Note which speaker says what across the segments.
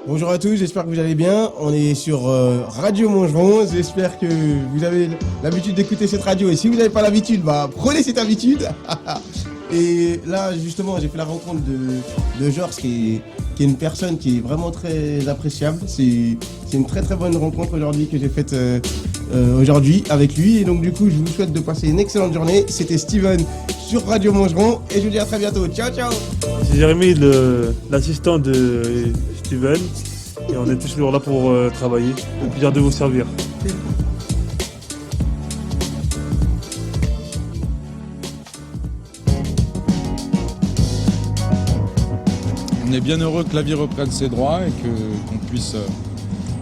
Speaker 1: Bonjour à tous, j'espère que vous allez bien. On est sur Radio Montgeron. J'espère que vous avez l'habitude d'écouter cette radio. Et si vous n'avez pas l'habitude, prenez cette habitude. Et là, justement, j'ai fait la rencontre de Georges, qui est une personne qui est vraiment très appréciable. C'est une très très bonne rencontre aujourd'hui que j'ai faite aujourd'hui avec lui. Et donc du coup, je vous souhaite de passer une excellente journée. C'était Steven sur Radio Montgeron. Et je vous dis à très bientôt. Ciao, ciao.
Speaker 2: C'est Jérémy, l'assistant de Steven. Et on est tous toujours là pour travailler. Au plaisir de vous servir.
Speaker 3: On est bien heureux que la vie reprenne ses droits et qu'on puisse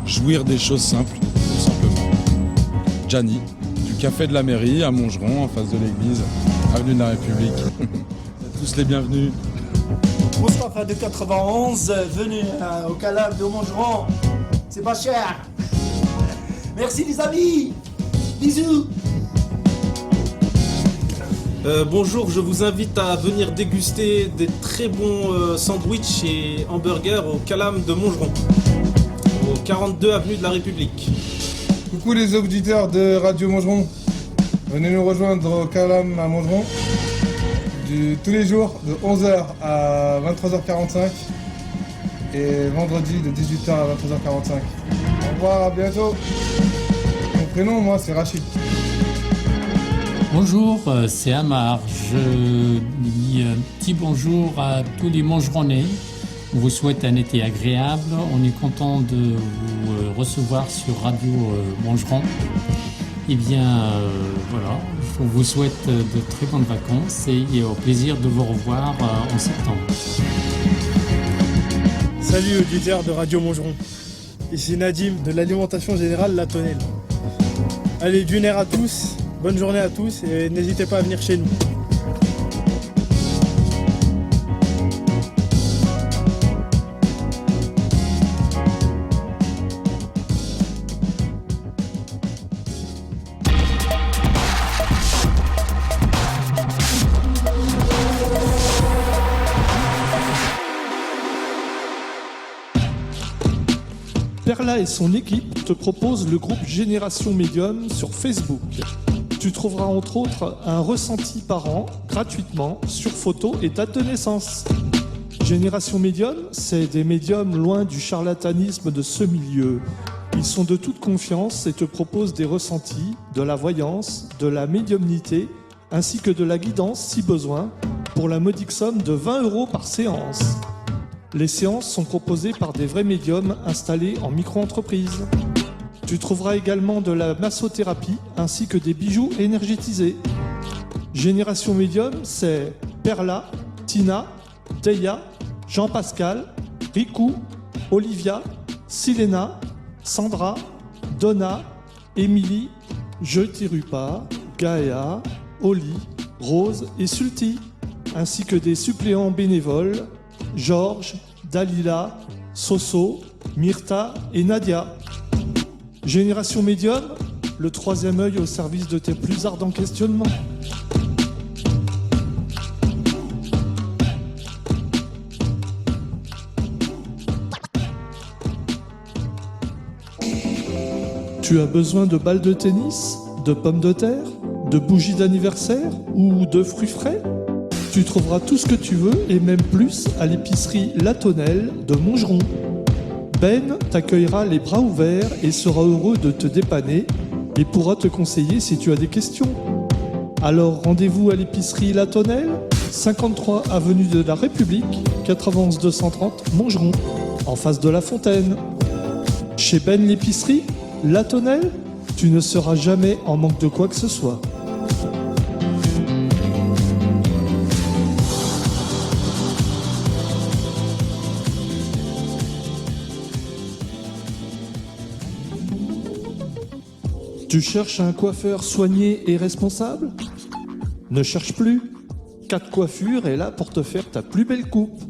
Speaker 3: jouir des choses simples, tout simplement. Gianni, du café de la mairie à Montgeron, en face de l'église, avenue de la République. Tous les bienvenus.
Speaker 4: Moustapha de 91, venu au Calam de Montgeron. C'est pas cher. Merci les amis. Bisous.
Speaker 5: Bonjour, je vous invite à venir déguster des très bons sandwichs et hamburgers au Calam de Montgeron, au 42 avenue de la République.
Speaker 6: Coucou les auditeurs de Radio Montgeron. Venez nous rejoindre au Calam à Montgeron tous les jours de 11h à 23h45 et vendredi de 18h à 23h45. Au revoir, à bientôt. Mon prénom, moi, c'est Rachid.
Speaker 7: Bonjour, c'est Amar. Je dis un petit bonjour à tous les Montgeronnais. On vous souhaite un été agréable. On est content de vous recevoir sur Radio Montgeron. Eh bien, voilà, on vous souhaite de très bonnes vacances et au plaisir de vous revoir en septembre.
Speaker 8: Salut auditeurs de Radio Montgeron. Ici Nadim de l'alimentation générale La Tonnelle. Allez, d'une heure à tous. Bonne journée à tous et n'hésitez pas à venir chez nous.
Speaker 9: Perla et son équipe te proposent le groupe Génération Médium sur Facebook. Tu trouveras entre autres un ressenti par an, gratuitement, sur photo et date de naissance. Génération Médium, c'est des médiums loin du charlatanisme de ce milieu. Ils sont de toute confiance et te proposent des ressentis, de la voyance, de la médiumnité, ainsi que de la guidance si besoin, pour la modique somme de 20 € par séance. Les séances sont proposées par des vrais médiums installés en micro-entreprise. Tu trouveras également de la massothérapie ainsi que des bijoux énergétisés. Génération Médium, c'est Perla, Tina, Deya, Jean-Pascal, Riku, Olivia, Silena, Sandra, Donna, Émilie, Je Tirupa, Gaëa, Oli, Rose et Sulti, ainsi que des suppléants bénévoles, Georges, Dalila, Soso, Myrta et Nadia. Génération Médium, le troisième œil au service de tes plus ardents questionnements. Tu as besoin de balles de tennis, de pommes de terre, de bougies d'anniversaire ou de fruits frais ? Tu trouveras tout ce que tu veux et même plus à l'épicerie La Tonnelle de Montgeron. Ben t'accueillera les bras ouverts et sera heureux de te dépanner et pourra te conseiller si tu as des questions. Alors rendez-vous à l'épicerie La Tonnelle, 53 avenue de la République, 91 230 Montgeron, en face de la Fontaine. Chez Ben l'épicerie, La Tonnelle, tu ne seras jamais en manque de quoi que ce soit. Tu cherches un coiffeur soigné et responsable ? Ne cherche plus. 4 Coiffures est là pour te faire ta plus belle coupe.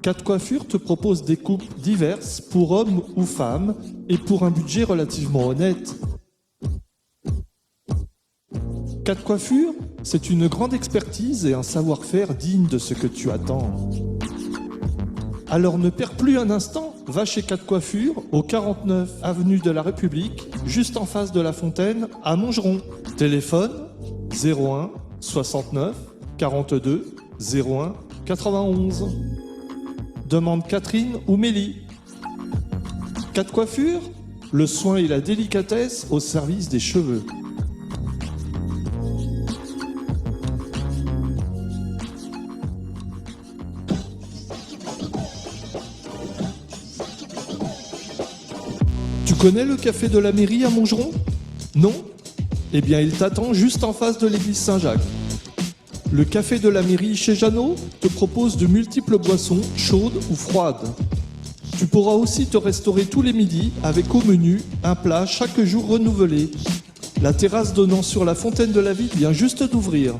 Speaker 9: 4 Coiffures te propose des coupes diverses pour hommes ou femmes et pour un budget relativement honnête. 4 Coiffures, c'est une grande expertise et un savoir-faire digne de ce que tu attends. Alors ne perds plus un instant, va chez 4 Coiffures, au 49 avenue de la République, juste en face de la Fontaine, à Montgeron. Téléphone 01 69 42 01 91. Demande Catherine ou Mélie. 4 Coiffures, le soin et la délicatesse au service des cheveux. Tu connais le café de la mairie à Montgeron? Non? Eh bien, il t'attend juste en face de l'église Saint-Jacques. Le café de la mairie chez Jeannot te propose de multiples boissons, chaudes ou froides. Tu pourras aussi te restaurer tous les midis avec au menu un plat chaque jour renouvelé. La terrasse donnant sur la fontaine de la ville vient juste d'ouvrir.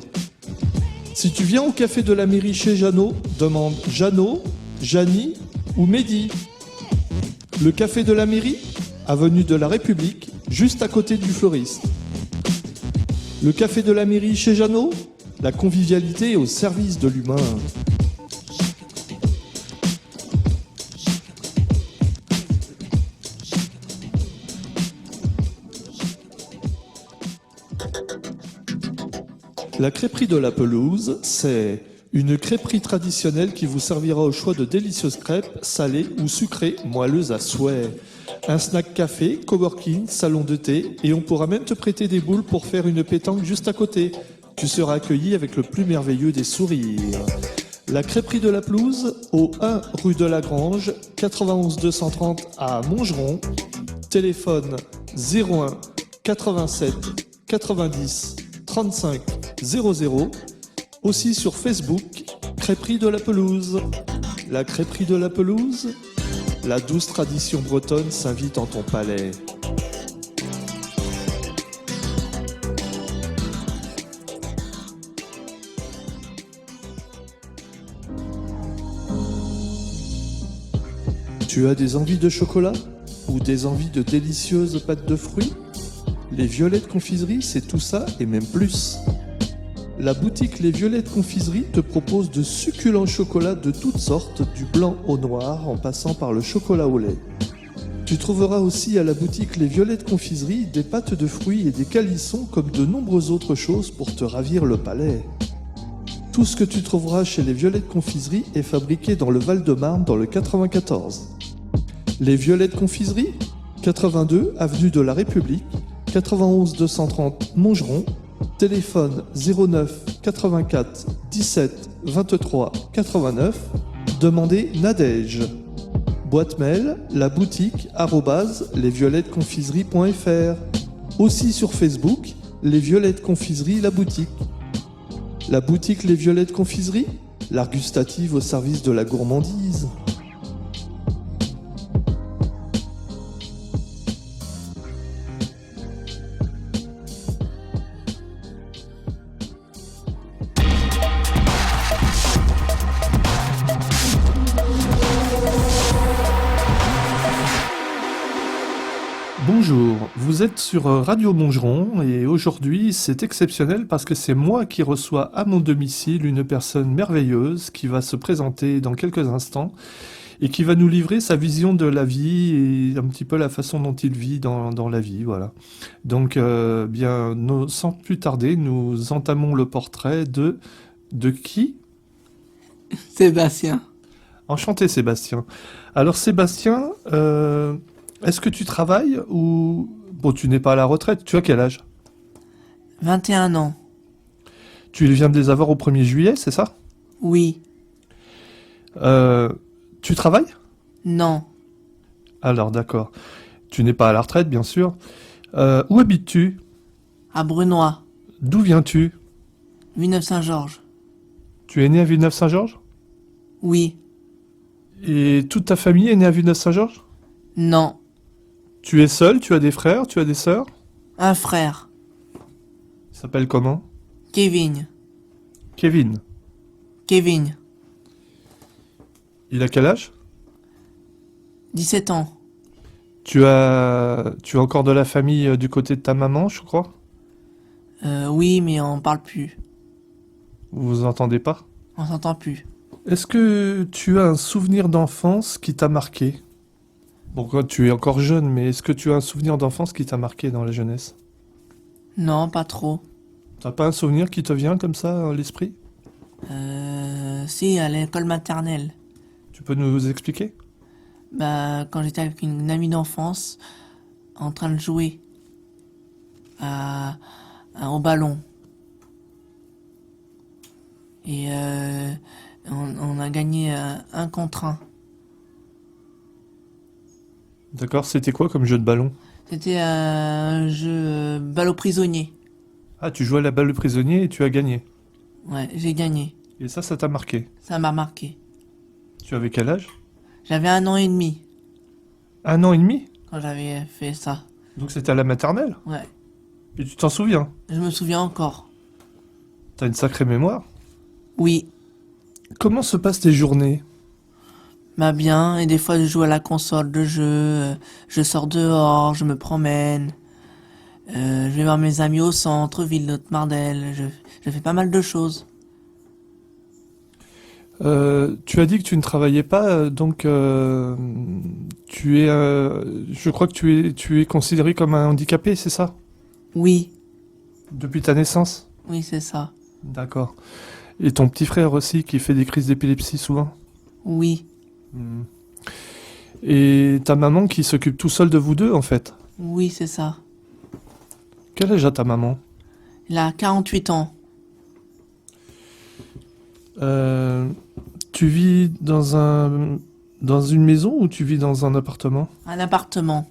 Speaker 9: Si tu viens au café de la mairie chez Jeannot, demande Jeannot, Janie ou Mehdi. Le café de la mairie, avenue de la République, juste à côté du fleuriste. Le café de la mairie chez Jeannot, la convivialité au service de l'humain. La crêperie de la pelouse, c'est une crêperie traditionnelle qui vous servira au choix de délicieuses crêpes, salées ou sucrées, moelleuses à souhait. Un snack café, coworking, salon de thé, et on pourra même te prêter des boules pour faire une pétanque juste à côté. Tu seras accueilli avec le plus merveilleux des sourires. La crêperie de la pelouse, au 1 rue de la Grange, 91 230 à Montgeron. Téléphone 01 87 90 35 00. Aussi sur Facebook, crêperie de la pelouse. La crêperie de la pelouse, la douce tradition bretonne s'invite en ton palais. Tu as des envies de chocolat ou des envies de délicieuses pâtes de fruits? Les Violettes Confiserie, c'est tout ça et même plus. La boutique Les Violettes Confiserie te propose de succulents chocolats de toutes sortes, du blanc au noir en passant par le chocolat au lait. Tu trouveras aussi à la boutique Les Violettes Confiserie des pâtes de fruits et des calissons comme de nombreuses autres choses pour te ravir le palais. Tout ce que tu trouveras chez Les Violettes Confiserie est fabriqué dans le Val-de-Marne dans le 94. Les Violettes Confiserie, 82 avenue de la République, 91 230 Montgeron. Téléphone 09 84 17 23 89. Demandez Nadège. Boîte mail laboutique@lesviolettesconfiserie.fr. Aussi sur Facebook, Les Violettes Confiserie, la boutique. La boutique Les Violettes Confiserie, l'art gustatif au service de la gourmandise. Bonjour, vous êtes sur Radio Montgeron et aujourd'hui c'est exceptionnel parce que c'est moi qui reçois à mon domicile une personne merveilleuse qui va se présenter dans quelques instants et qui va nous livrer sa vision de la vie et un petit peu la façon dont il vit dans la vie, voilà. Donc sans plus tarder, nous entamons le portrait de qui?
Speaker 10: Sébastien.
Speaker 9: Enchanté Sébastien. Alors Sébastien, est-ce que tu travailles ou... Bon, tu n'es pas à la retraite, tu as quel âge?
Speaker 10: 21 ans.
Speaker 9: Tu viens de les avoir au 1er juillet, c'est ça?
Speaker 10: Oui.
Speaker 9: Tu travailles?
Speaker 10: Non.
Speaker 9: Alors, d'accord. Tu n'es pas à la retraite, bien sûr. Où habites-tu?
Speaker 10: À Brunois.
Speaker 9: D'où viens-tu?
Speaker 10: Villeneuve-Saint-Georges.
Speaker 9: Tu es né à Villeneuve-Saint-Georges?
Speaker 10: Oui.
Speaker 9: Et toute ta famille est née à Villeneuve-Saint-Georges?
Speaker 10: Non.
Speaker 9: Tu es seul? Tu as des frères? Tu as des sœurs?
Speaker 10: Un frère.
Speaker 9: Il s'appelle comment?
Speaker 10: Kevin.
Speaker 9: Kevin.
Speaker 10: Kevin.
Speaker 9: Il a quel âge?
Speaker 10: 17 ans.
Speaker 9: Tu as encore de la famille du côté de ta maman, je crois?
Speaker 10: Oui, mais on parle plus.
Speaker 9: Vous vous entendez pas?
Speaker 10: On s'entend plus.
Speaker 9: Est-ce que tu as un souvenir d'enfance qui t'a marqué? Bon, quand tu es encore jeune, mais est-ce que tu as un souvenir d'enfance qui t'a marqué dans la jeunesse?
Speaker 10: Non, pas trop.
Speaker 9: T'as pas un souvenir qui te vient comme ça à l'esprit?
Speaker 10: Si, à l'école maternelle.
Speaker 9: Tu peux nous expliquer?
Speaker 10: Bah, quand j'étais avec une amie d'enfance, en train de jouer au ballon. Et on a gagné 1 contre 1.
Speaker 9: D'accord, c'était quoi comme jeu de ballon?
Speaker 10: C'était un jeu balle aux prisonniers.
Speaker 9: Ah, tu jouais à la balle de prisonnier et tu as gagné.
Speaker 10: Ouais, j'ai gagné.
Speaker 9: Et ça t'a marqué.
Speaker 10: Ça m'a marqué.
Speaker 9: Tu avais quel âge?
Speaker 10: J'avais 1 an et demi
Speaker 9: 1 an et demi?
Speaker 10: quand j'avais fait ça.
Speaker 9: Donc c'était à la maternelle?
Speaker 10: Ouais,
Speaker 9: Et tu t'en souviens?
Speaker 10: je me souviens encore.
Speaker 9: T'as une sacrée mémoire.
Speaker 10: Oui,
Speaker 9: Comment se passent tes journées?
Speaker 10: bah bien, et des fois je joue à la console de jeu, je sors dehors, je me promène, je vais voir mes amis au centre-ville de Mardel, je fais pas mal de choses.
Speaker 9: Tu as dit que tu ne travaillais pas, donc tu es, je crois que tu es considéré comme un handicapé, c'est ça?
Speaker 10: Oui,
Speaker 9: Depuis ta naissance?
Speaker 10: oui, c'est ça.
Speaker 9: D'accord. Et ton petit frère aussi qui fait des crises d'épilepsie souvent?
Speaker 10: Oui,
Speaker 9: Hmm. Et ta maman qui s'occupe tout seul de vous deux en fait?
Speaker 10: oui, c'est ça.
Speaker 9: Quel âge a ta maman?
Speaker 10: Il a 48 ans.
Speaker 9: Tu vis dans une maison ou tu vis dans un appartement?
Speaker 10: Un appartement.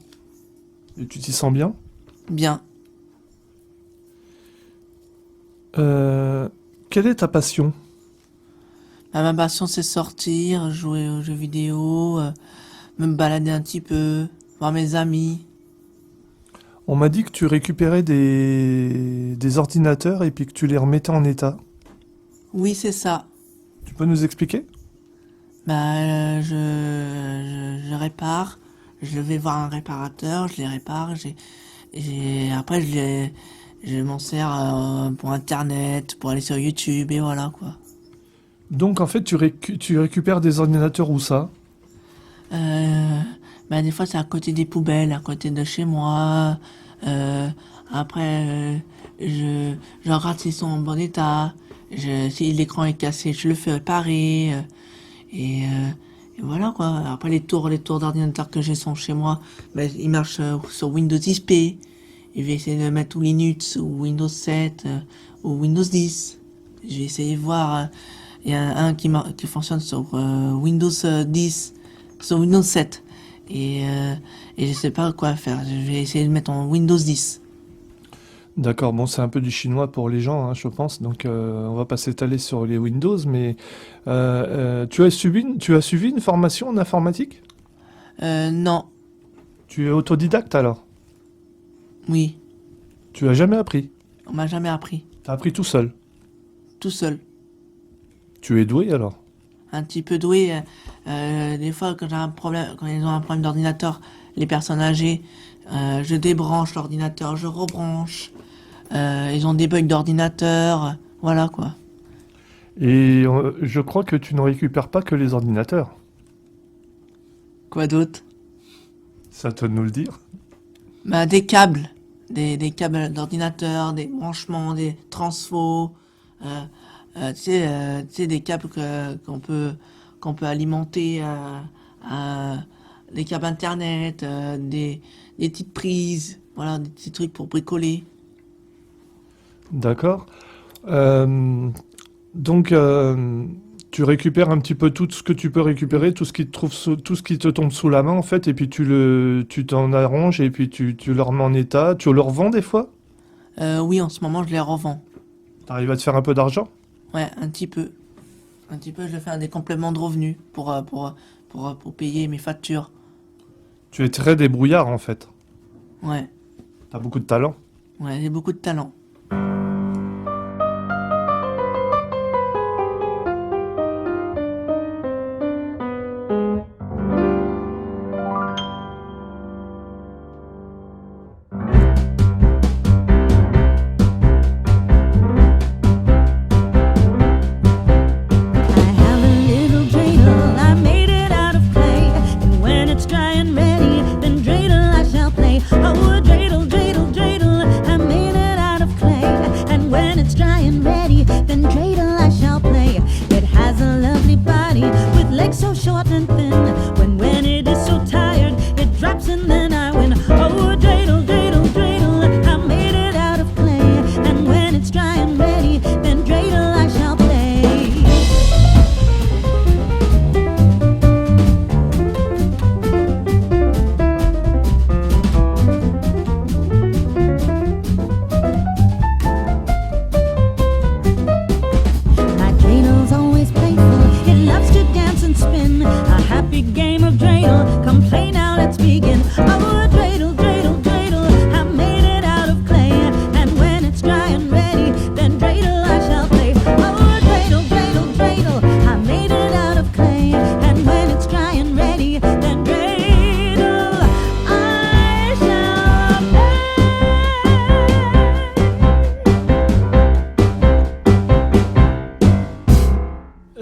Speaker 9: Et tu t'y sens bien?
Speaker 10: Bien.
Speaker 9: Quelle est ta passion?
Speaker 10: Bah, ma passion, c'est sortir, jouer aux jeux vidéo, me balader un petit peu, voir mes amis.
Speaker 9: On m'a dit que tu récupérais des ordinateurs et puis que tu les remettais en état.
Speaker 10: Oui, c'est ça.
Speaker 9: Tu peux nous expliquer?
Speaker 10: Bah, je répare, je vais voir un réparateur, je les répare, après je m'en sers pour Internet, pour aller sur YouTube et voilà quoi.
Speaker 9: Donc en fait, tu récupères des ordinateurs où ça?
Speaker 10: Bah, des fois c'est à côté des poubelles, à côté de chez moi. Après, je regarde s'ils sont en bon état. Si l'écran est cassé, je le fais réparer. Et voilà quoi. Après les tours d'ordinateur que j'ai sont chez moi, bah, ils marchent sur Windows XP. Je vais essayer de mettre ou Linux ou Windows 7 ou Windows 10. Je vais essayer de voir. Il y a un qui fonctionne sur Windows 10, sur Windows 7. Et je sais pas quoi faire. Je vais essayer de mettre en Windows 10.
Speaker 9: D'accord, bon, c'est un peu du chinois pour les gens, hein, je pense, donc on va pas s'étaler sur les Windows, mais tu as suivi une formation en informatique?
Speaker 10: Non,
Speaker 9: Tu es autodidacte alors?
Speaker 10: oui,
Speaker 9: Tu as jamais appris?
Speaker 10: on m'a jamais appris.
Speaker 9: T'as appris tout seul?
Speaker 10: Tout seul.
Speaker 9: Tu es doué alors?
Speaker 10: Un petit peu doué. Des fois, quand ils ont un problème d'ordinateur, les personnes âgées, je débranche l'ordinateur, je rebranche. Ils ont des bugs d'ordinateur, voilà quoi.
Speaker 9: Et je crois que tu ne récupères pas que les ordinateurs.
Speaker 10: Quoi d'autre?
Speaker 9: C'est à toi de nous le dire.
Speaker 10: Bah, des câbles. Des câbles d'ordinateur, des branchements, des transfos. Tu sais, des câbles qu'on peut alimenter des câbles internet, des petites prises, voilà, des petits trucs pour bricoler.
Speaker 9: D'accord. Donc, tu récupères un petit peu tout ce que tu peux récupérer, tout ce qui te tombe sous la main en fait, et puis tu t'en arranges et puis tu le remets en état. Tu le revends des fois?
Speaker 10: Oui, en ce moment, je les revends.
Speaker 9: T'arrives à te faire un peu d'argent?
Speaker 10: Ouais, un petit peu. Un petit peu, je fais des compléments de revenus pour payer mes factures.
Speaker 9: Tu es très débrouillard en fait.
Speaker 10: Ouais,
Speaker 9: T'as beaucoup de talent.
Speaker 10: ouais, j'ai beaucoup de talent.
Speaker 11: I have a little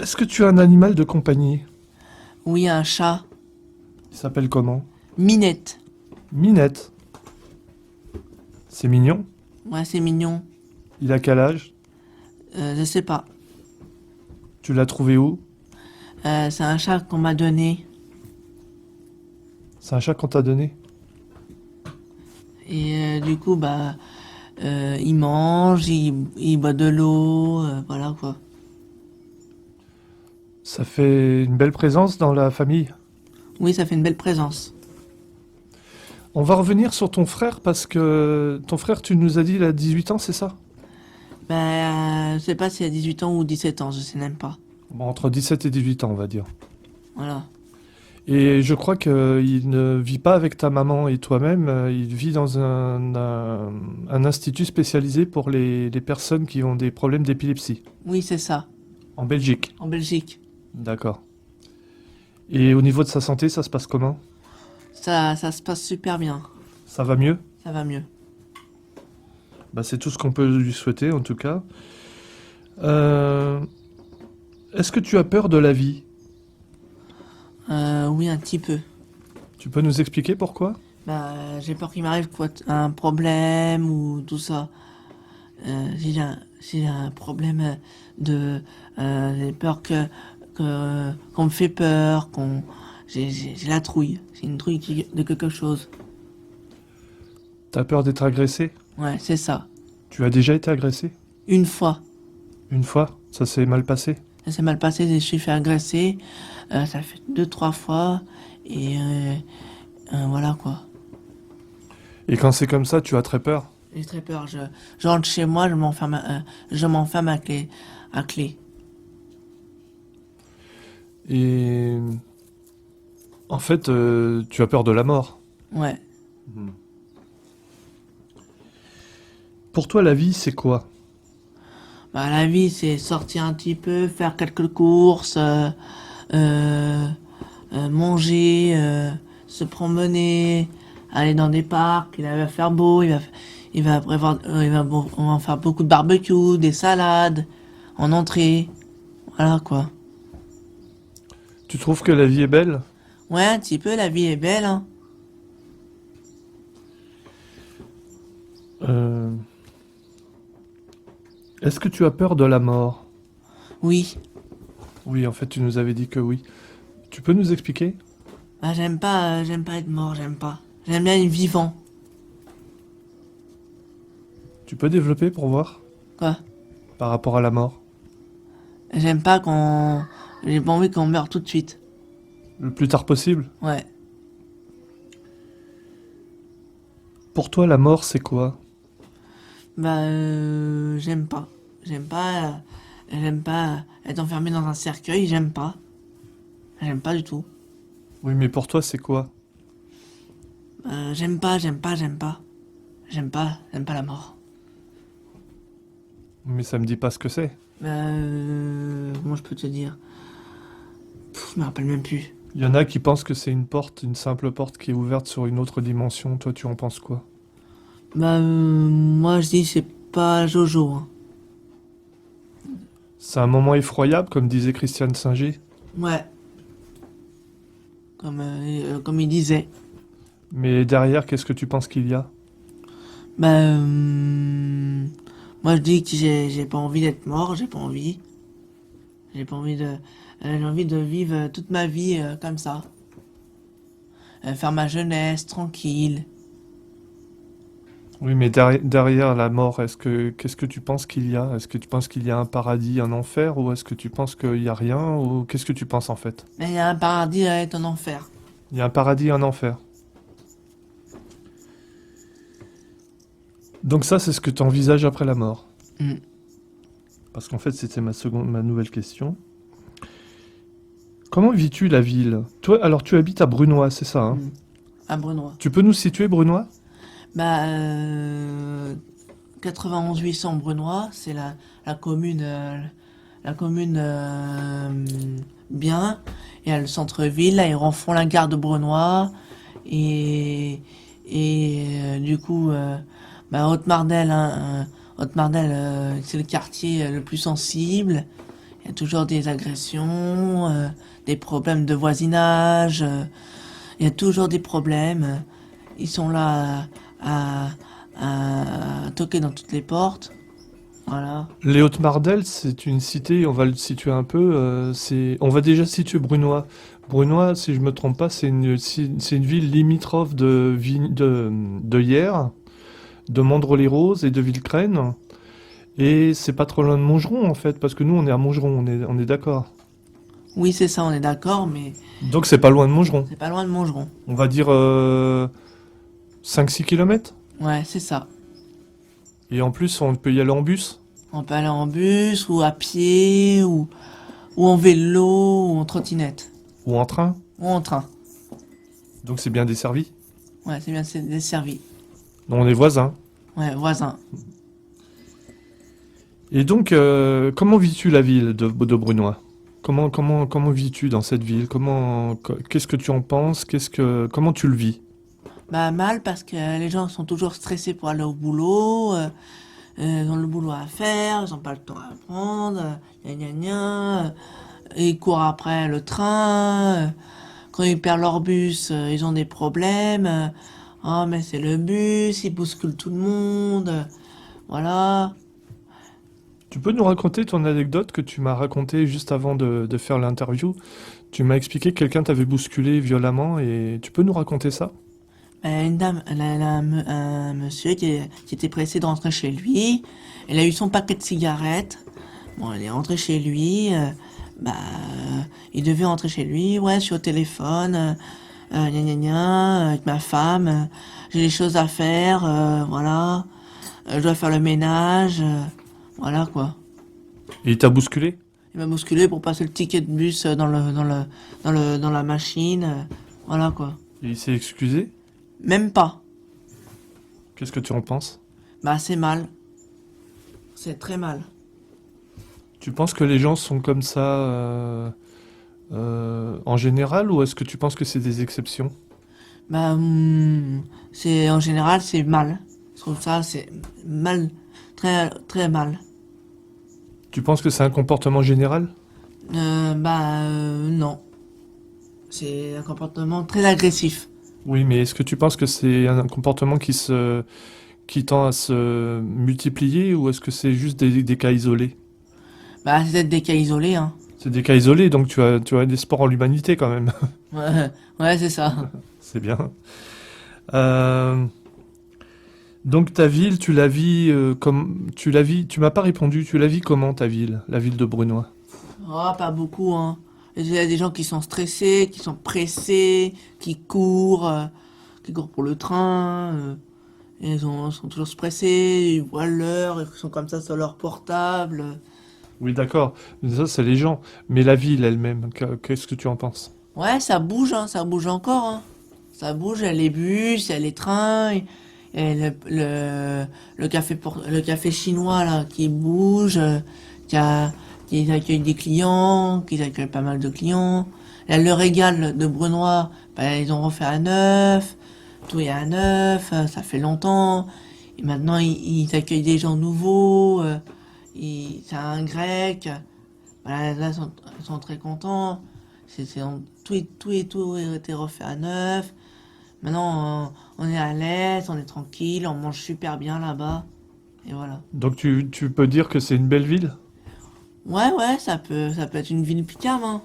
Speaker 9: Est-ce que tu as un animal de compagnie?
Speaker 10: Oui, un chat.
Speaker 9: Il s'appelle comment?
Speaker 10: Minette.
Speaker 9: Minette. C'est mignon.
Speaker 10: Ouais, c'est mignon.
Speaker 9: Il a quel âge?
Speaker 10: Je sais pas.
Speaker 9: Tu l'as trouvé où?
Speaker 10: C'est un chat qu'on m'a donné.
Speaker 9: C'est un chat qu'on t'a donné?
Speaker 10: Et du coup, bah, il mange, il boit de l'eau, voilà quoi.
Speaker 9: Ça fait une belle présence dans la famille.
Speaker 10: Oui, ça fait une belle présence.
Speaker 9: On va revenir sur ton frère parce que ton frère, tu nous as dit, il a 18 ans, c'est ça?
Speaker 10: Bah, je sais pas s'il a 18 ans ou 17 ans, je sais même pas.
Speaker 9: Bon, entre 17 et 18 ans, on va dire.
Speaker 10: Voilà.
Speaker 9: Et je crois qu'il ne vit pas avec ta maman et toi-même, il vit dans un institut spécialisé pour les personnes qui ont des problèmes d'épilepsie,
Speaker 10: Oui, c'est ça,
Speaker 9: en Belgique.
Speaker 10: en Belgique.
Speaker 9: D'accord. Et au niveau de sa santé, ça se passe comment?
Speaker 10: Ça se passe super bien.
Speaker 9: Ça va mieux?
Speaker 10: Ça va mieux.
Speaker 9: Bah, c'est tout ce qu'on peut lui souhaiter, en tout cas. Est-ce que tu as peur de la vie?
Speaker 10: Oui, un petit peu.
Speaker 9: Tu peux nous expliquer pourquoi?
Speaker 10: Bah, j'ai peur qu'il m'arrive quoi, un problème ou tout ça. J'ai un problème j'ai peur qu'on me fait peur, j'ai la trouille. J'ai une trouille de quelque chose.
Speaker 9: T'as peur d'être agressé?
Speaker 10: Ouais, c'est ça.
Speaker 9: Tu as déjà été agressé?
Speaker 10: Une fois.
Speaker 9: Une fois? Ça s'est mal passé?
Speaker 10: Ça s'est mal passé, je me suis fait agresser. Ça fait 2-3 fois. Et voilà quoi.
Speaker 9: Et quand c'est comme ça, tu as très peur?
Speaker 10: J'ai très peur. Je rentre chez moi, je m'enferme à clé.
Speaker 9: Et en fait, tu as peur de la mort.
Speaker 10: Ouais.
Speaker 9: Pour toi, la vie, c'est quoi?
Speaker 10: Bah, la vie, c'est sortir un petit peu, faire quelques courses, manger, se promener, aller dans des parcs. Il va faire beau, on va faire beaucoup de barbecue, des salades, en entrée. Voilà quoi.
Speaker 9: Tu trouves que la vie est belle?
Speaker 10: Ouais, un petit peu, la vie est belle, hein.
Speaker 9: Est-ce que tu as peur de la mort?
Speaker 10: Oui.
Speaker 9: Oui, en fait, tu nous avais dit que oui. Tu peux nous expliquer?
Speaker 10: Bah, j'aime pas être mort, j'aime pas. J'aime bien être vivant.
Speaker 9: Tu peux développer pour voir?
Speaker 10: Quoi?
Speaker 9: Par rapport à la mort?
Speaker 10: J'aime pas j'ai pas envie qu'on meure tout de suite.
Speaker 9: Le plus tard possible?
Speaker 10: Ouais.
Speaker 9: Pour toi, la mort, c'est quoi?
Speaker 10: Bah, j'aime pas. J'aime pas être enfermé dans un cercueil, j'aime pas. J'aime pas du tout.
Speaker 9: Oui, mais pour toi, c'est quoi?
Speaker 10: J'aime pas. J'aime pas la mort.
Speaker 9: Mais ça me dit pas ce que c'est.
Speaker 10: Comment je peux te dire? Je me rappelle même plus.
Speaker 9: Il y en a qui pensent que c'est une porte, une simple porte qui est ouverte sur une autre dimension. Toi, tu en penses quoi?
Speaker 10: Bah, moi je dis c'est pas Jojo, hein.
Speaker 9: C'est un moment effroyable, comme disait Christiane Singer.
Speaker 10: Ouais. Comme il disait.
Speaker 9: Mais derrière, qu'est-ce que tu penses qu'il y a?
Speaker 10: Bah, moi je dis que j'ai pas envie d'être mort, j'ai pas envie. J'ai envie de vivre toute ma vie comme ça. Faire ma jeunesse tranquille.
Speaker 9: Oui, mais derrière la mort, qu'est-ce que tu penses qu'il y a? Est-ce que tu penses qu'il y a un paradis, un enfer, ou est-ce que tu penses qu'il y a rien, ou qu'est-ce que tu penses en fait?
Speaker 10: Mais il y a un paradis et un enfer.
Speaker 9: Il y a un paradis et un enfer. Donc ça, c'est ce que tu envisages après la mort.
Speaker 10: Mm.
Speaker 9: Parce qu'en fait, c'était ma nouvelle question. Comment vis-tu la ville? Toi, alors tu habites à Brunoy, c'est ça, hein?
Speaker 10: À Brunoy.
Speaker 9: Tu peux nous situer Brunoy?
Speaker 10: Bah, 91 800 Brunoy, c'est la commune bien. Il y a le centre-ville, là ils refont la gare de Brunoy et du coup, Haute-Mardel, hein, Haute-Mardel, c'est le quartier le plus sensible. Il y a toujours des agressions, des problèmes de voisinage. Il y a toujours des problèmes. Ils sont là à toquer dans toutes les portes. Voilà.
Speaker 9: Les Hautes-Mardelles, c'est une cité, on va le situer un peu. On va déjà situer Brunois. Brunois, si je me trompe pas, c'est une ville limitrophe de Hyères, de Mandres-les-Roses et de Villecrène. Et c'est pas trop loin de Montgeron, en fait, parce que nous, on est à Montgeron, on est d'accord.
Speaker 10: Oui, c'est ça, on est d'accord, mais
Speaker 9: Donc c'est pas loin de Montgeron.
Speaker 10: c'est pas loin de Montgeron.
Speaker 9: On va dire 5-6 km.
Speaker 10: Ouais, c'est ça.
Speaker 9: Et en plus, on peut y aller en bus.
Speaker 10: On peut aller en bus, ou à pied, ou en vélo, ou en trottinette,
Speaker 9: Ou en train.
Speaker 10: ou en train.
Speaker 9: Donc c'est bien desservi.
Speaker 10: Ouais, c'est bien, c'est desservi.
Speaker 9: Donc on est voisins.
Speaker 10: Ouais, voisin.
Speaker 9: Et donc, comment vis-tu la ville de Brunois? Comment vis-tu dans cette ville? Qu'est-ce que tu en penses? Comment tu le vis?
Speaker 10: Bah mal parce que les gens sont toujours stressés pour aller au boulot, ils ont le boulot à faire, ils ont pas le temps à prendre, gna gna gna, ils courent après le train, quand ils perdent leur bus, ils ont des problèmes, oh mais c'est le bus, ils bousculent tout le monde, voilà.
Speaker 9: Tu peux nous raconter ton anecdote que tu m'as racontée juste avant de faire l'interview? Tu m'as expliqué que quelqu'un t'avait bousculé violemment et tu peux nous raconter ça?
Speaker 10: Une dame, elle a un monsieur qui était pressé de rentrer chez lui. Elle a eu son paquet de cigarettes. Bon, elle est rentrée chez lui. Il devait rentrer chez lui. Ouais, je suis au téléphone. Gna gna gna, avec ma femme. J'ai des choses à faire. Voilà. Je dois faire le ménage. Voilà, quoi.
Speaker 9: Et il t'a bousculé?
Speaker 10: Il m'a bousculé pour passer le ticket de bus dans la machine. Voilà, quoi.
Speaker 9: Et il s'est excusé?
Speaker 10: Même pas.
Speaker 9: Qu'est-ce que tu en penses?
Speaker 10: Bah, c'est mal. C'est très mal.
Speaker 9: Tu penses que les gens sont comme ça en général ou est-ce que tu penses que c'est des exceptions?
Speaker 10: Bah, c'est, en général, c'est mal. Je trouve ça, c'est mal. Très, très mal.
Speaker 9: Tu penses que c'est un comportement général?
Speaker 10: Non. C'est un comportement très agressif.
Speaker 9: Oui, mais est-ce que tu penses que c'est un comportement qui tend à se multiplier ou est-ce que c'est juste des cas isolés?
Speaker 10: Bah, c'est peut-être des cas isolés, hein.
Speaker 9: C'est des cas isolés, donc tu as des espoirs en l'humanité quand même.
Speaker 10: Ouais, c'est ça.
Speaker 9: C'est bien. Donc ta ville, tu la vis tu m'as pas répondu, tu la vis comment ta ville, la ville de Brunois?
Speaker 10: Oh, pas beaucoup, hein. Il y a des gens qui sont stressés, qui sont pressés, qui courent pour le train. Ils sont toujours stressés, ils voient l'heure, ils sont comme ça sur leur portable.
Speaker 9: Oui, d'accord. Ça, c'est les gens. Mais la ville elle-même, qu'est-ce que tu en penses?
Speaker 10: Ouais, ça bouge, hein, ça bouge encore, hein. Ça bouge, il y a les bus, il y a les trains, et le café chinois là qui bouge, qui accueille des clients, qui accueille pas mal de clients. Là, le régal de Brunois, ils ont refait à neuf, tout est à neuf, ça fait longtemps. Et maintenant, ils accueillent des gens nouveaux, c'est un grec. Voilà, là, ils sont très contents. Tout a été refait à neuf. Maintenant, on est à l'aise, on est tranquille, on mange super bien là-bas. Et voilà.
Speaker 9: Donc tu peux dire que c'est une belle ville?
Speaker 10: Ouais, ça peut être une ville picam, hein.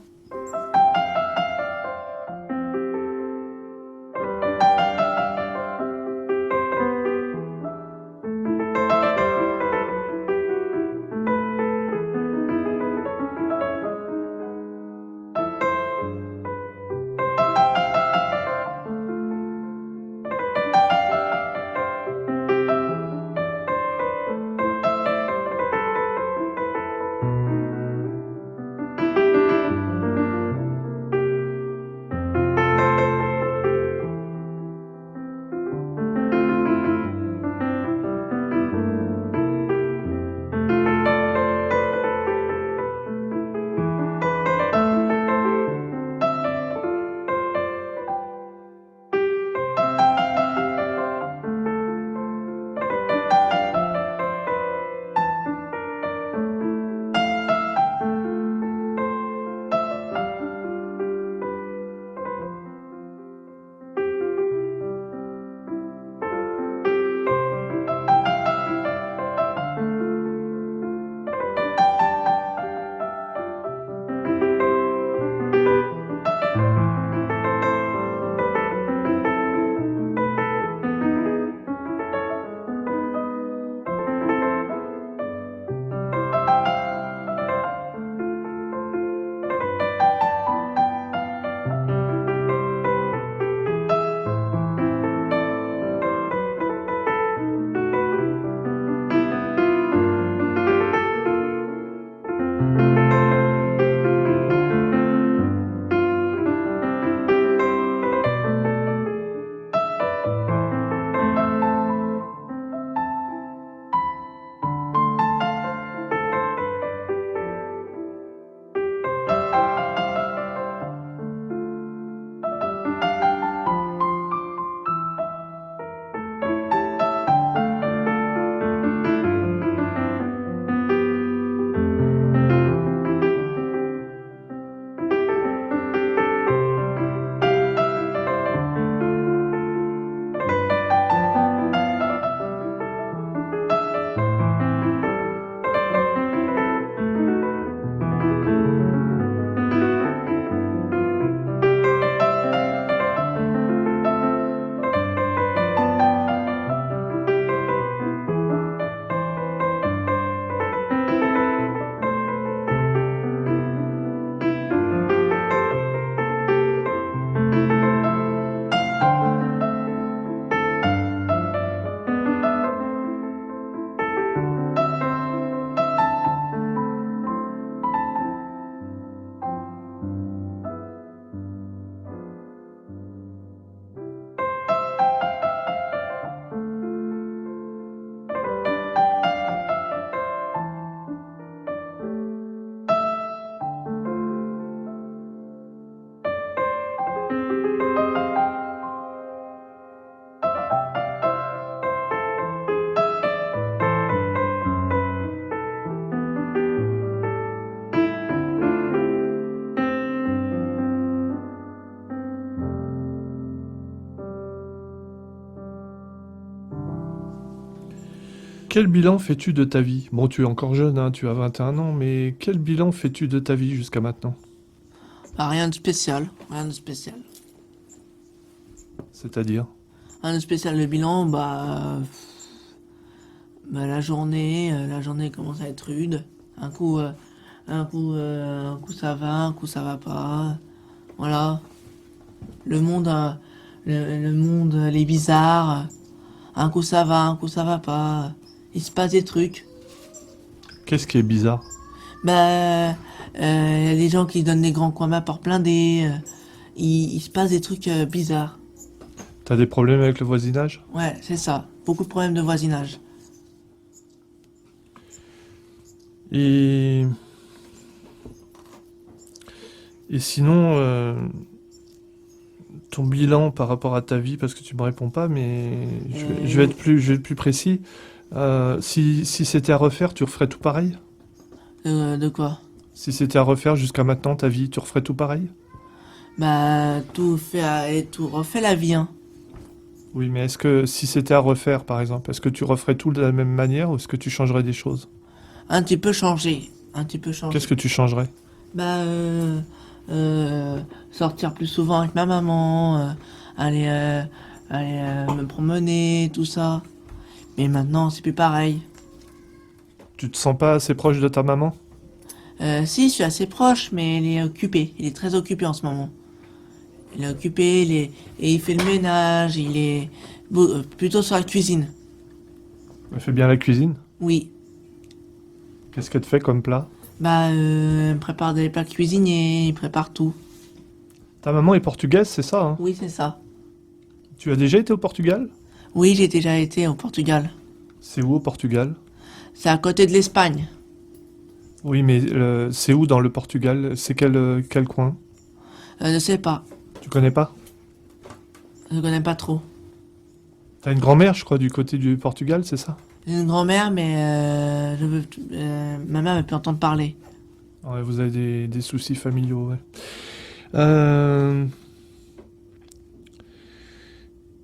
Speaker 9: Quel bilan fais-tu de ta vie? Bon, tu es encore jeune, hein, tu as 21 ans, mais quel bilan fais-tu de ta vie jusqu'à maintenant?
Speaker 10: Bah, rien de spécial, rien de spécial.
Speaker 9: C'est-à-dire?
Speaker 10: Rien de spécial, le bilan, la journée commence à être rude. Un coup ça va, un coup ça va pas. Voilà. Le monde, le monde, il est bizarre. Un coup ça va, un coup ça va pas. Il se passe des trucs.
Speaker 9: Qu'est-ce qui est bizarre?
Speaker 10: Y a des gens qui donnent des grands coups à main pour blinder. Il se passe des trucs bizarres.
Speaker 9: T'as des problèmes avec le voisinage?
Speaker 10: Ouais, c'est ça. Beaucoup de problèmes de voisinage.
Speaker 9: Et sinon, ton bilan par rapport à ta vie, parce que tu me réponds pas, mais je vais être plus précis. Si c'était à refaire, tu referais tout pareil?
Speaker 10: De quoi?
Speaker 9: Si c'était à refaire jusqu'à maintenant ta vie, tu referais tout pareil?
Speaker 10: Tout refait la vie, hein.
Speaker 9: Oui, mais est-ce que si c'était à refaire, par exemple, est-ce que tu referais tout de la même manière ou est-ce que tu changerais des choses?
Speaker 10: Un petit peu changé. Un petit peu changé.
Speaker 9: Qu'est-ce que tu changerais?
Speaker 10: Sortir plus souvent avec ma maman, aller me promener, tout ça. Mais maintenant, c'est plus pareil.
Speaker 9: Tu te sens pas assez proche de ta maman?
Speaker 10: Si, je suis assez proche, mais il est occupé. Il est très occupé en ce moment. Il est occupé, et il fait le ménage, il est plutôt sur la cuisine.
Speaker 9: Elle fait bien la cuisine?
Speaker 10: Oui.
Speaker 9: Qu'est-ce qu'elle te fait comme plat?
Speaker 10: Il prépare des plats cuisiniers, il prépare tout.
Speaker 9: Ta maman est portugaise, c'est ça, hein?
Speaker 10: Oui, c'est ça.
Speaker 9: Tu as déjà été au Portugal?
Speaker 10: Oui, j'ai déjà été au Portugal.
Speaker 9: C'est où au Portugal?
Speaker 10: C'est à côté de l'Espagne.
Speaker 9: Oui, mais c'est où dans le Portugal? C'est quel coin?
Speaker 10: Je sais pas.
Speaker 9: Tu connais pas?
Speaker 10: Je connais pas trop.
Speaker 9: T'as une grand-mère, je crois, du côté du Portugal, c'est ça?
Speaker 10: J'ai une grand-mère, mais ma mère veut plus entendre parler.
Speaker 9: Ouais, vous avez des soucis familiaux, ouais.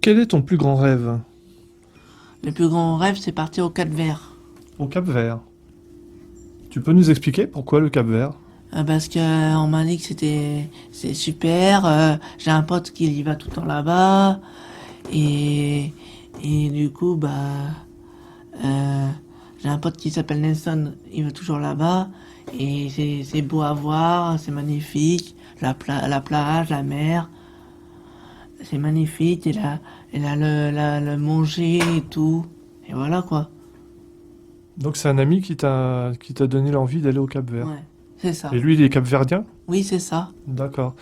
Speaker 9: Quel est ton plus grand rêve?
Speaker 10: Le plus grand rêve, c'est partir au Cap-Vert.
Speaker 9: Au Cap-Vert. Tu peux nous expliquer pourquoi le Cap-Vert?
Speaker 10: Parce que on m'a dit que c'est super. J'ai un pote qui y va tout le temps là-bas. Et du coup, j'ai un pote qui s'appelle Nelson. Il va toujours là-bas. Et c'est beau à voir, c'est magnifique. La plage, la mer. C'est magnifique. Et là le manger et tout. Et voilà quoi.
Speaker 9: Donc c'est un ami qui t'a donné l'envie d'aller au Cap-Vert.
Speaker 10: Ouais, c'est ça.
Speaker 9: Et lui, il est capverdien?
Speaker 10: Oui, c'est ça.
Speaker 9: D'accord.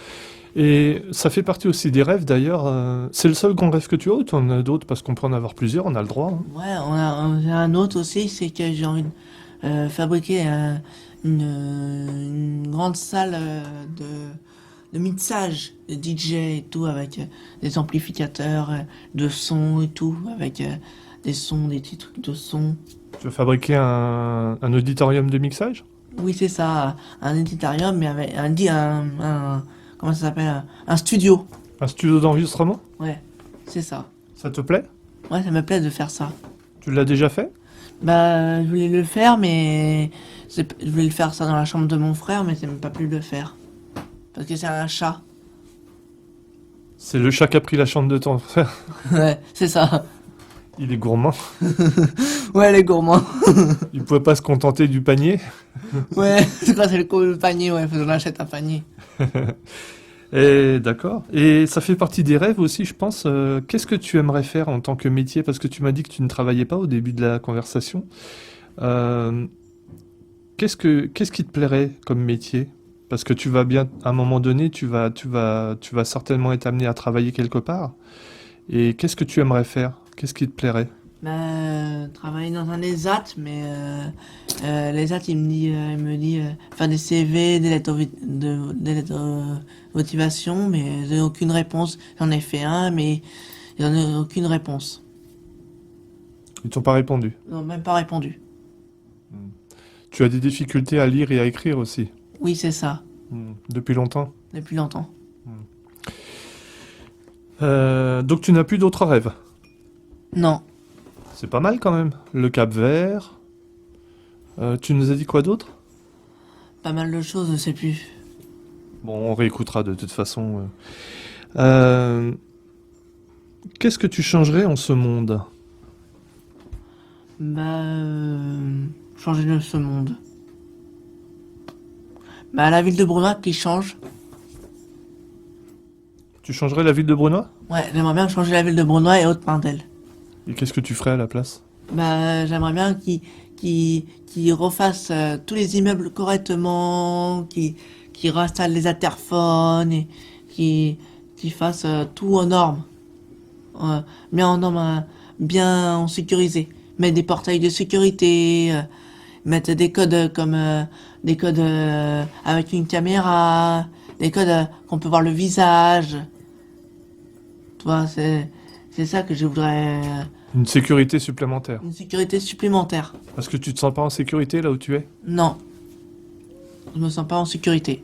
Speaker 9: Et ça fait partie aussi des rêves d'ailleurs. C'est le seul grand rêve que tu as ou tu en as d'autres? Parce qu'on peut en avoir plusieurs, on a le droit, hein.
Speaker 10: Ouais, j'ai un autre aussi, c'est que j'ai envie de fabriquer une grande salle de mixage, de DJ et tout, avec des amplificateurs de son et tout, avec des sons, des petits trucs de son.
Speaker 9: Tu veux fabriquer un auditorium de mixage?
Speaker 10: Oui, c'est ça, un auditorium, mais avec comment ça s'appelle? Un studio.
Speaker 9: Un studio d'enregistrement?
Speaker 10: Ouais, c'est ça.
Speaker 9: Ça te plaît?
Speaker 10: Ouais, ça me plaît de faire ça.
Speaker 9: Tu l'as déjà fait?
Speaker 10: Je voulais le faire, mais je voulais le faire ça dans la chambre de mon frère, mais c'est même pas plus le faire. Parce que c'est un chat.
Speaker 9: C'est le chat qui a pris la chambre de ton frère.
Speaker 10: Ouais, c'est ça.
Speaker 9: Il est gourmand.
Speaker 10: Ouais, les gourmands.
Speaker 9: Il pouvait pas se contenter du panier.
Speaker 10: Ouais, c'est quoi, c'est le panier, ouais, faut qu'on achète un panier.
Speaker 9: Et d'accord. Et ça fait partie des rêves aussi, je pense. Qu'est-ce que tu aimerais faire en tant que métier? Parce que tu m'as dit que tu ne travaillais pas au début de la conversation. Qu'est-ce qui te plairait comme métier? Parce que tu vas bien, à un moment donné, tu vas certainement être amené à travailler quelque part. Et qu'est-ce que tu aimerais faire? Qu'est-ce qui te plairait?
Speaker 10: Travailler dans un ESAT, mais l'ESAT, il me dit faire des CV, des lettres de motivation, mais j'ai aucune réponse. J'en ai fait un, mais j'en ai aucune réponse.
Speaker 9: Ils t'ont pas répondu?
Speaker 10: Ils n'ont même pas répondu.
Speaker 9: Tu as des difficultés à lire et à écrire aussi?
Speaker 10: Oui, c'est ça.
Speaker 9: Depuis longtemps?
Speaker 10: Depuis longtemps.
Speaker 9: Donc tu n'as plus d'autres rêves?
Speaker 10: Non.
Speaker 9: C'est pas mal quand même. Le Cap-Vert. Tu nous as dit quoi d'autre?
Speaker 10: Pas mal de choses, je sais plus.
Speaker 9: Bon, on réécoutera de toute façon. Qu'est-ce que tu changerais en ce monde?
Speaker 10: Changer de ce monde. La ville de Brunoy qui change.
Speaker 9: Tu changerais la ville de Brunoy?
Speaker 10: Ouais, j'aimerais bien changer la ville de Brunoy et Haute-Pindel.
Speaker 9: Et qu'est-ce que tu ferais à la place?
Speaker 10: J'aimerais bien qu'ils refassent tous les immeubles correctement, qu'ils réinstallent les interphones et qu'ils fassent tout aux normes. Bien en normes, bien en sécurisé. Mettre des portails de sécurité, mettre des codes comme des codes avec une caméra, des codes qu'on peut voir le visage. Tu vois, c'est ça que je voudrais.
Speaker 9: Une sécurité supplémentaire.
Speaker 10: Une sécurité supplémentaire.
Speaker 9: Parce que tu te sens pas en sécurité là où tu es?
Speaker 10: Non. Je me sens pas en sécurité.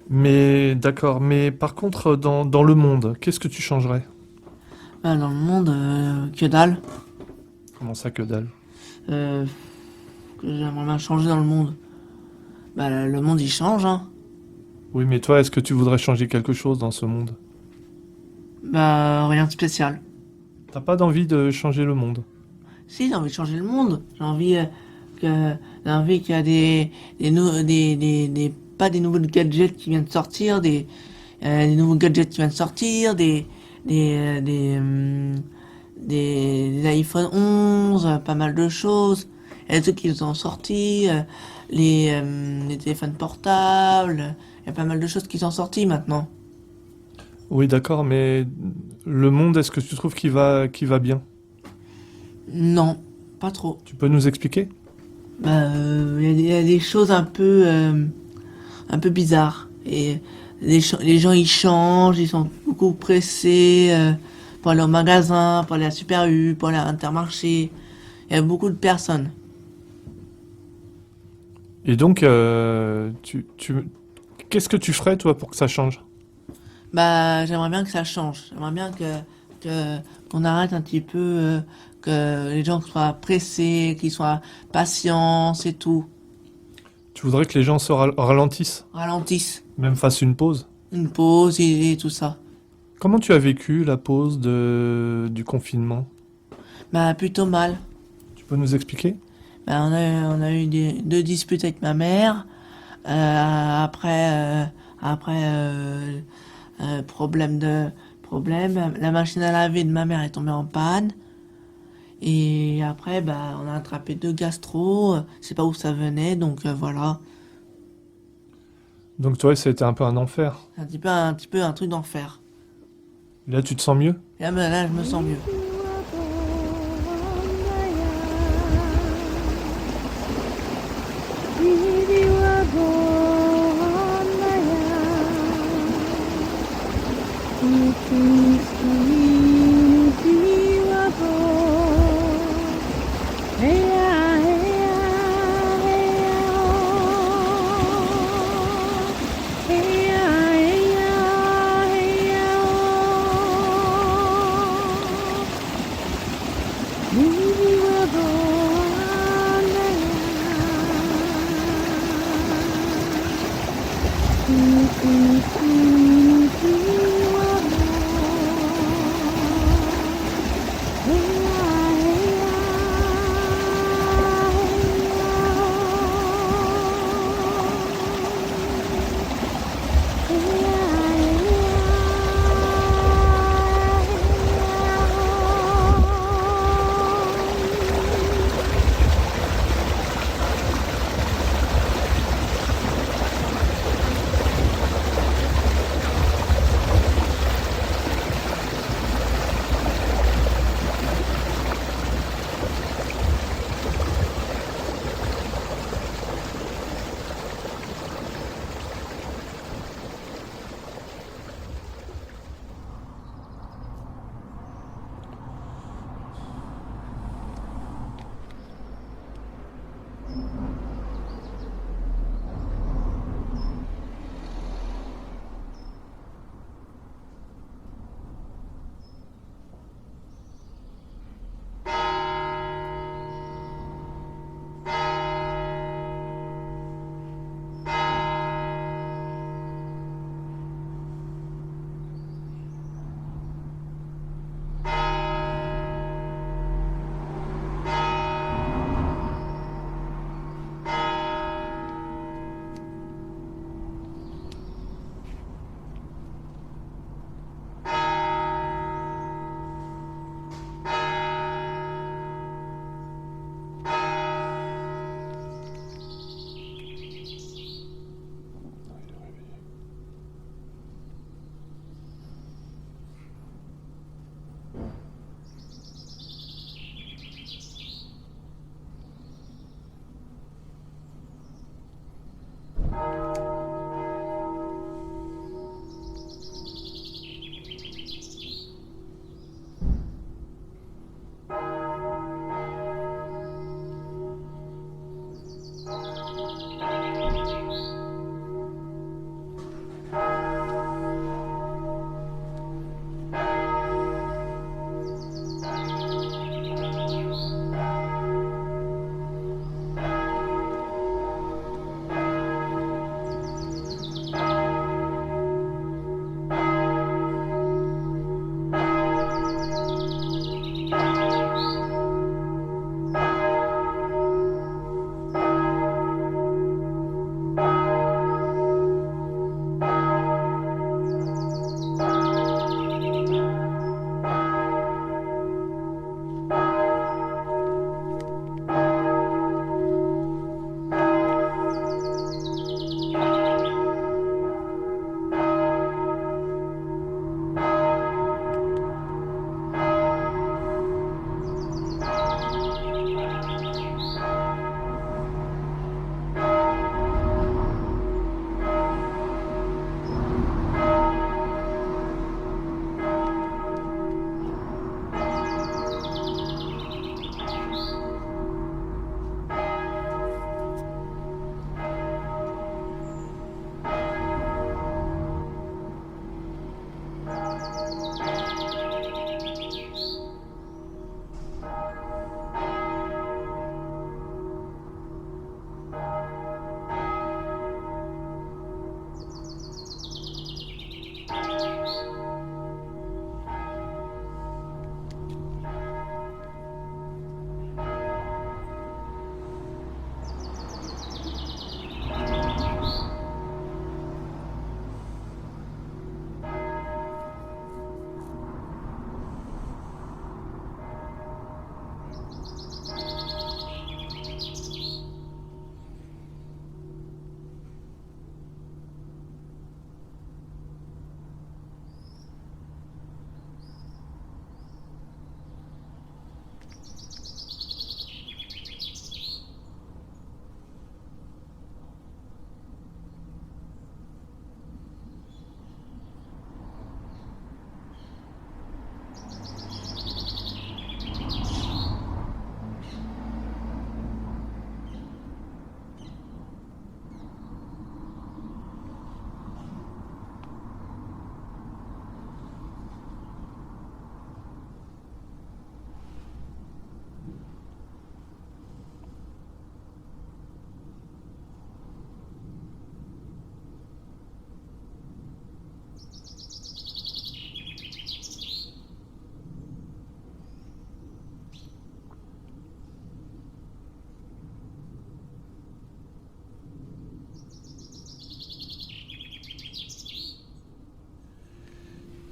Speaker 9: Mais d'accord, mais par contre, dans le monde, qu'est-ce que tu changerais?
Speaker 10: Dans le monde, que dalle.
Speaker 9: Comment ça, que dalle?
Speaker 10: Que j'aimerais bien changer dans le monde. Le monde il change, hein.
Speaker 9: Oui, mais toi, est-ce que tu voudrais changer quelque chose dans ce monde?
Speaker 10: Rien de spécial.
Speaker 9: T'as pas d'envie de changer le monde?
Speaker 10: Si, j'ai envie de changer le monde. J'ai envie qu'il y a pas des nouveaux gadgets qui viennent de sortir, des nouveaux gadgets qui viennent de sortir, des iPhone 11, pas mal de choses. Il y a des trucs qu'ils ont sortis, les téléphones portables, il y a pas mal de choses qui sont sorties maintenant.
Speaker 9: Oui, d'accord, mais le monde, est-ce que tu trouves qu'il va bien?
Speaker 10: Non, pas trop.
Speaker 9: Tu peux nous expliquer?
Speaker 10: Il y a des choses un peu bizarres. Et les gens ils changent, ils sont beaucoup pressés pour aller au magasin, pour aller à Super U, pour aller à Intermarché. Il y a beaucoup de personnes.
Speaker 9: Et donc, qu'est-ce que tu ferais, toi, pour que ça change?
Speaker 10: J'aimerais bien que ça change. J'aimerais bien qu'on arrête un petit peu, que les gens soient pressés, qu'ils soient patients, c'est tout.
Speaker 9: Tu voudrais que les gens se ralentissent?
Speaker 10: Ralentissent.
Speaker 9: Même fassent une pause?
Speaker 10: Une pause et tout ça.
Speaker 9: Comment tu as vécu la pause du confinement?
Speaker 10: Plutôt mal.
Speaker 9: Tu peux nous expliquer?
Speaker 10: On a eu deux disputes avec ma mère. Après, problème. La machine à laver de ma mère est tombée en panne. Et après, on a attrapé 2 gastro. Je sais pas où ça venait, donc voilà.
Speaker 9: Donc toi, c'était un peu un enfer.
Speaker 10: Un petit peu un truc d'enfer.
Speaker 9: Là, tu te sens mieux?
Speaker 10: Et là, je me sens mieux.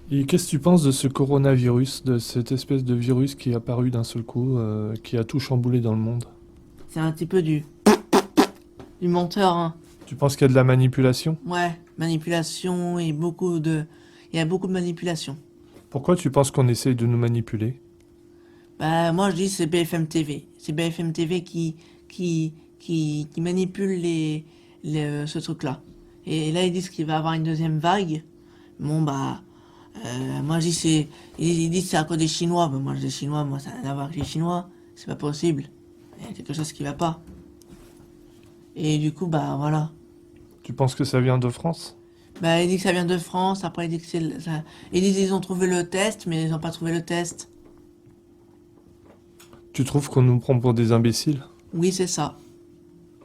Speaker 9: Et qu'est-ce que tu penses de ce coronavirus, de cette espèce de virus qui est apparu d'un seul coup, qui a tout chamboulé dans le monde?
Speaker 10: C'est un petit peu du menteur, hein.
Speaker 9: Tu penses qu'il y a de la manipulation?
Speaker 10: Ouais, manipulation et il y a beaucoup de manipulation.
Speaker 9: Pourquoi tu penses qu'on essaye de nous manipuler?
Speaker 10: Bah, moi, je dis c'est BFM TV. C'est BFM TV qui manipule ce truc-là. Et là, ils disent qu'il va y avoir une deuxième vague. Bon, bah, moi, je dis ils disent c'est à cause des Chinois. Bah, moi, je dis Chinois, moi, ça n'a rien à voir avec les Chinois. C'est pas possible. Il y a quelque chose qui va pas. Et du coup, bah, voilà.
Speaker 9: Tu penses que ça vient de France?
Speaker 10: Bah, il dit que ça vient de France. Après, il dit que ils disent qu'ils ont trouvé le test, mais ils n'ont pas trouvé le test.
Speaker 9: Tu trouves qu'on nous prend pour des imbéciles?
Speaker 10: Oui, c'est ça.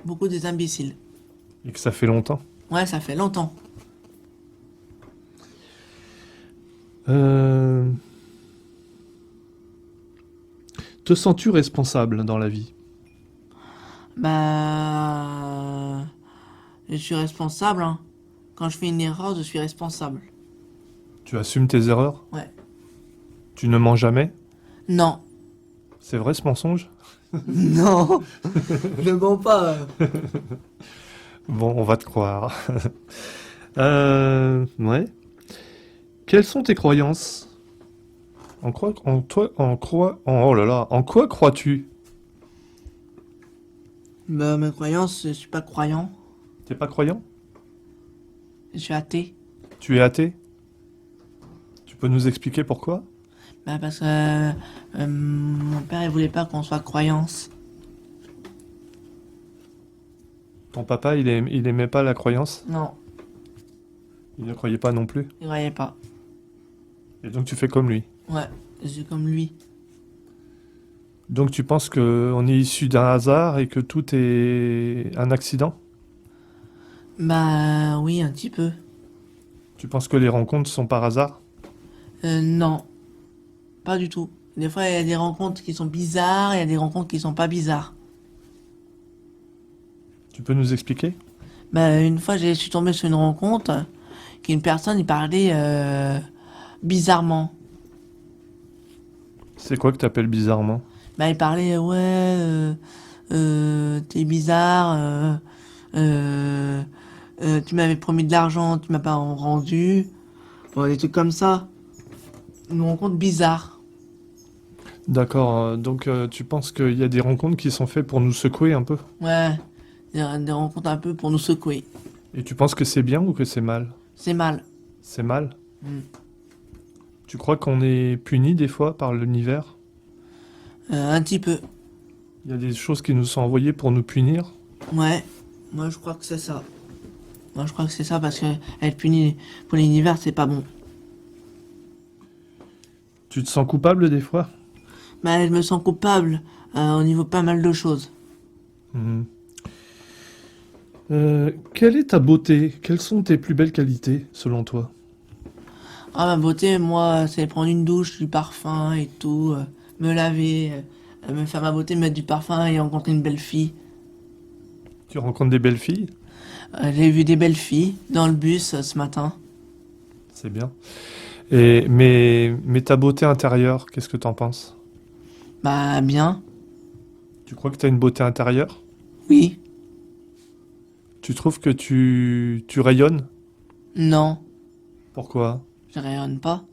Speaker 10: Beaucoup des imbéciles.
Speaker 9: Et que ça fait longtemps?
Speaker 10: Ouais, ça fait longtemps.
Speaker 9: Te sens-tu responsable dans la vie?
Speaker 10: Bah... Je suis responsable, hein. Quand je fais une erreur, je suis responsable.
Speaker 9: Tu assumes tes erreurs?
Speaker 10: Ouais.
Speaker 9: Tu ne mens jamais?
Speaker 10: Non.
Speaker 9: C'est vrai ce mensonge?
Speaker 10: Non. Ne mens pas.
Speaker 9: Bon, on va te croire. Ouais. Quelles sont tes croyances? En quoi crois-tu?
Speaker 10: Bah, mes croyances, je suis pas croyant.
Speaker 9: T'es pas croyant?
Speaker 10: Je suis athée.
Speaker 9: Tu es athée? Tu peux nous expliquer pourquoi?
Speaker 10: Bah, parce que mon père, il voulait pas qu'on soit croyance.
Speaker 9: Ton papa, il aimait pas la croyance?
Speaker 10: Non,
Speaker 9: Il ne croyait pas non plus?
Speaker 10: il croyait pas.
Speaker 9: Et donc tu fais comme lui?
Speaker 10: Ouais, je suis comme lui.
Speaker 9: Donc tu penses qu'on est issu d'un hasard et que tout est un accident?
Speaker 10: Bah, oui, un petit peu.
Speaker 9: Tu penses que les rencontres sont par hasard?
Speaker 10: Non, pas du tout. Des fois, il y a des rencontres qui sont bizarres, il y a des rencontres qui sont pas bizarres.
Speaker 9: Tu peux nous expliquer?
Speaker 10: Bah, une fois, je suis tombé sur une rencontre qu'une personne, il parlait bizarrement.
Speaker 9: C'est quoi que t'appelles bizarrement?
Speaker 10: Bah, il parlait, ouais, t'es bizarre, tu m'avais promis de l'argent, tu m'as pas rendu. Bon, des trucs comme ça. Une rencontre bizarre.
Speaker 9: D'accord, donc tu penses qu'il y a des rencontres qui sont faites pour nous secouer un peu?
Speaker 10: Ouais, des rencontres un peu pour nous secouer.
Speaker 9: Et tu penses que c'est bien ou que c'est mal?
Speaker 10: C'est mal.
Speaker 9: C'est mal?
Speaker 10: Mm.
Speaker 9: Tu crois qu'on est puni des fois par l'univers?
Speaker 10: Un petit peu.
Speaker 9: Il y a des choses qui nous sont envoyées pour nous punir?
Speaker 10: Ouais, moi je crois que c'est ça. Moi je crois que c'est ça parce que être puni pour l'univers, c'est pas bon.
Speaker 9: Tu te sens coupable des fois?
Speaker 10: Bah, je me sens coupable au niveau pas mal de choses.
Speaker 9: Mhm. Quelle est ta beauté? Quelles sont tes plus belles qualités, selon toi?
Speaker 10: Ah, ma beauté, moi, c'est prendre une douche, du parfum et tout, me laver, me faire ma beauté, mettre du parfum et rencontrer une belle fille.
Speaker 9: Tu rencontres des belles filles?
Speaker 10: J'ai vu des belles filles dans le bus ce matin.
Speaker 9: C'est bien. Mais ta beauté intérieure, qu'est-ce que t'en penses?
Speaker 10: Bah, bien.
Speaker 9: Tu crois que t'as une beauté intérieure?
Speaker 10: Oui.
Speaker 9: Tu trouves que tu rayonnes?
Speaker 10: Non,
Speaker 9: Pourquoi?
Speaker 10: je rayonne pas.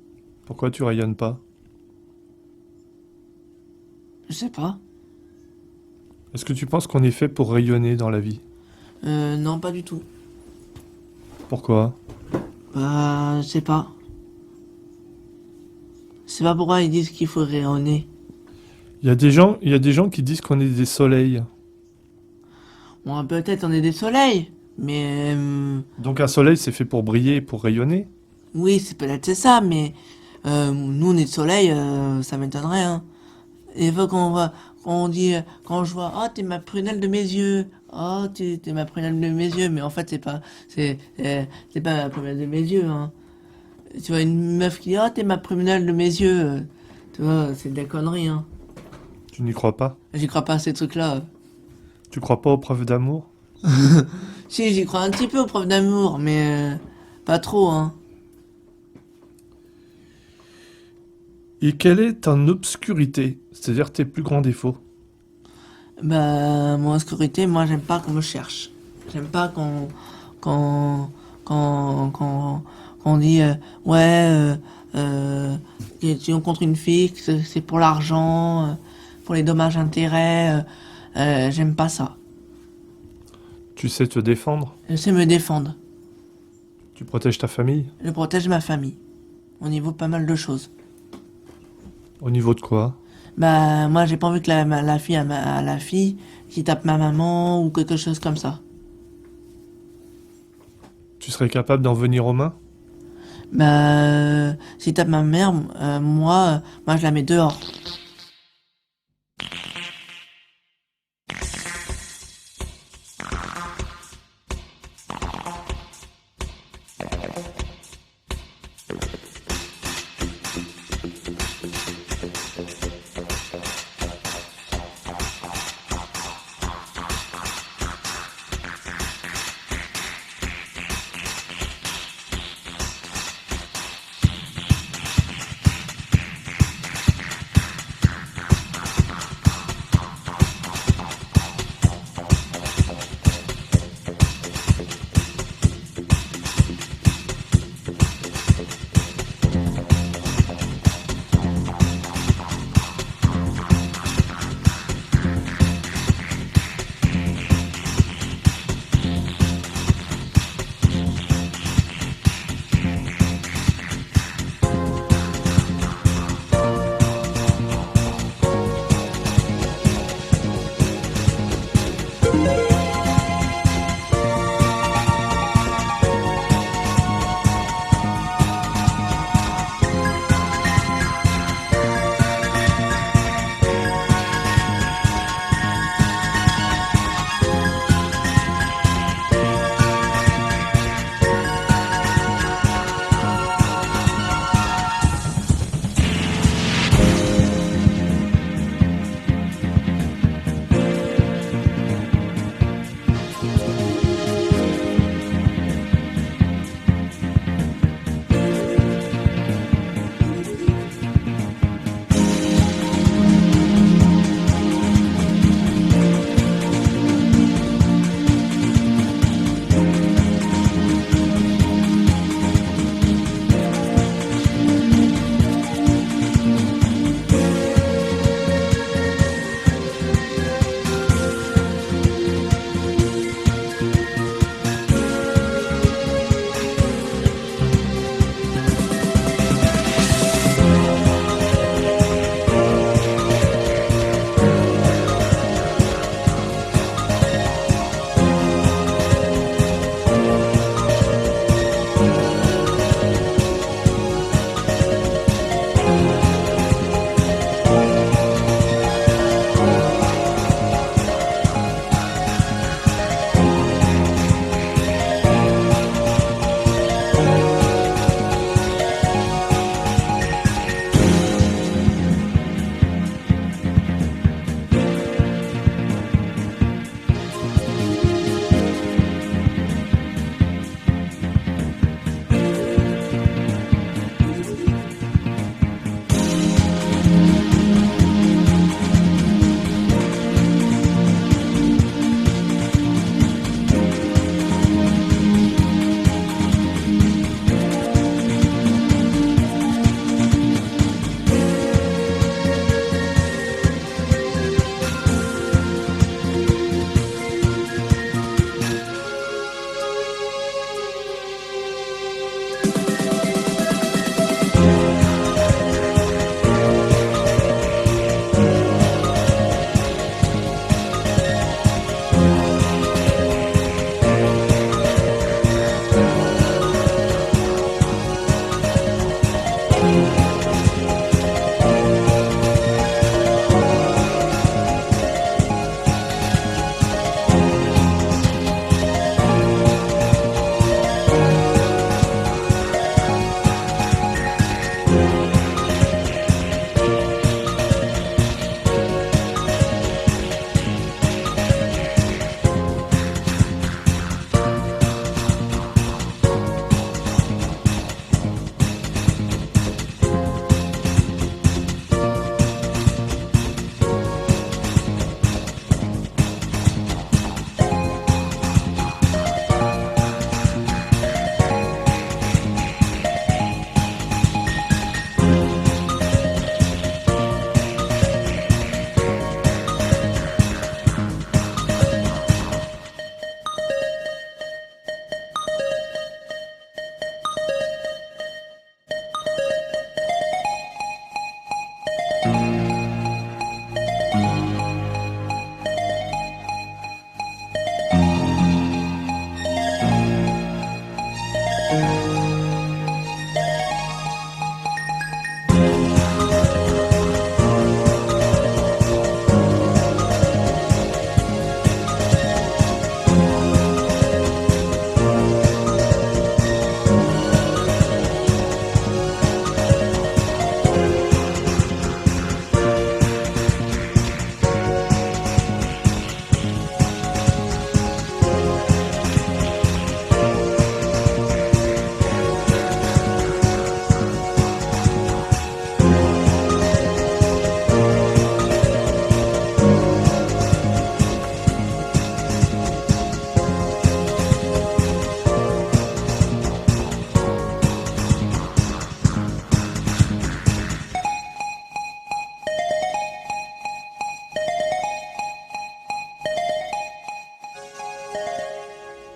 Speaker 9: Pourquoi tu rayonnes pas?
Speaker 10: Je sais pas.
Speaker 9: Est-ce que tu penses qu'on est fait pour rayonner dans la vie?
Speaker 10: Non, pas du tout.
Speaker 9: Pourquoi?
Speaker 10: Bah, je sais pas. Je sais pas pourquoi ils disent qu'il faut rayonner.
Speaker 9: Il y a des gens qui disent qu'on est des soleils.
Speaker 10: Bon, peut-être on est des soleils, mais
Speaker 9: Donc un soleil, c'est fait pour briller, pour rayonner.
Speaker 10: oui, c'est ça, mais nous on est de soleil, ça m'étonnerait. Hein. Et fois quand je vois, oh t'es ma prunelle de mes yeux, oh t'es ma prunelle de mes yeux, mais en fait c'est pas ma prunelle de mes yeux. Hein. Tu vois une meuf qui dit, oh t'es ma prunelle de mes yeux, tu vois, c'est de la connerie. Hein.
Speaker 9: Tu n'y crois pas?
Speaker 10: J'y crois pas à ces trucs-là.
Speaker 9: Tu crois pas aux preuves d'amour?
Speaker 10: Si, j'y crois un petit peu aux preuves d'amour, mais pas trop. Hein.
Speaker 9: Et quelle est ton obscurité? C'est-à-dire tes plus grands défauts?
Speaker 10: Bah, mon obscurité, moi, j'aime pas qu'on me cherche. J'aime pas qu'on dit, si on contre une fille, que c'est pour l'argent, pour les dommages-intérêts, j'aime pas ça.
Speaker 9: Tu sais te défendre?
Speaker 10: Je sais me défendre.
Speaker 9: Tu protèges ta famille?
Speaker 10: Je protège ma famille. Au niveau pas mal de choses.
Speaker 9: Au niveau de quoi?
Speaker 10: Bah, moi, j'ai pas envie que la fille qui tape ma maman ou quelque chose comme ça.
Speaker 9: Tu serais capable d'en venir aux mains?
Speaker 10: Bah, si tape ma mère, moi, je la mets dehors.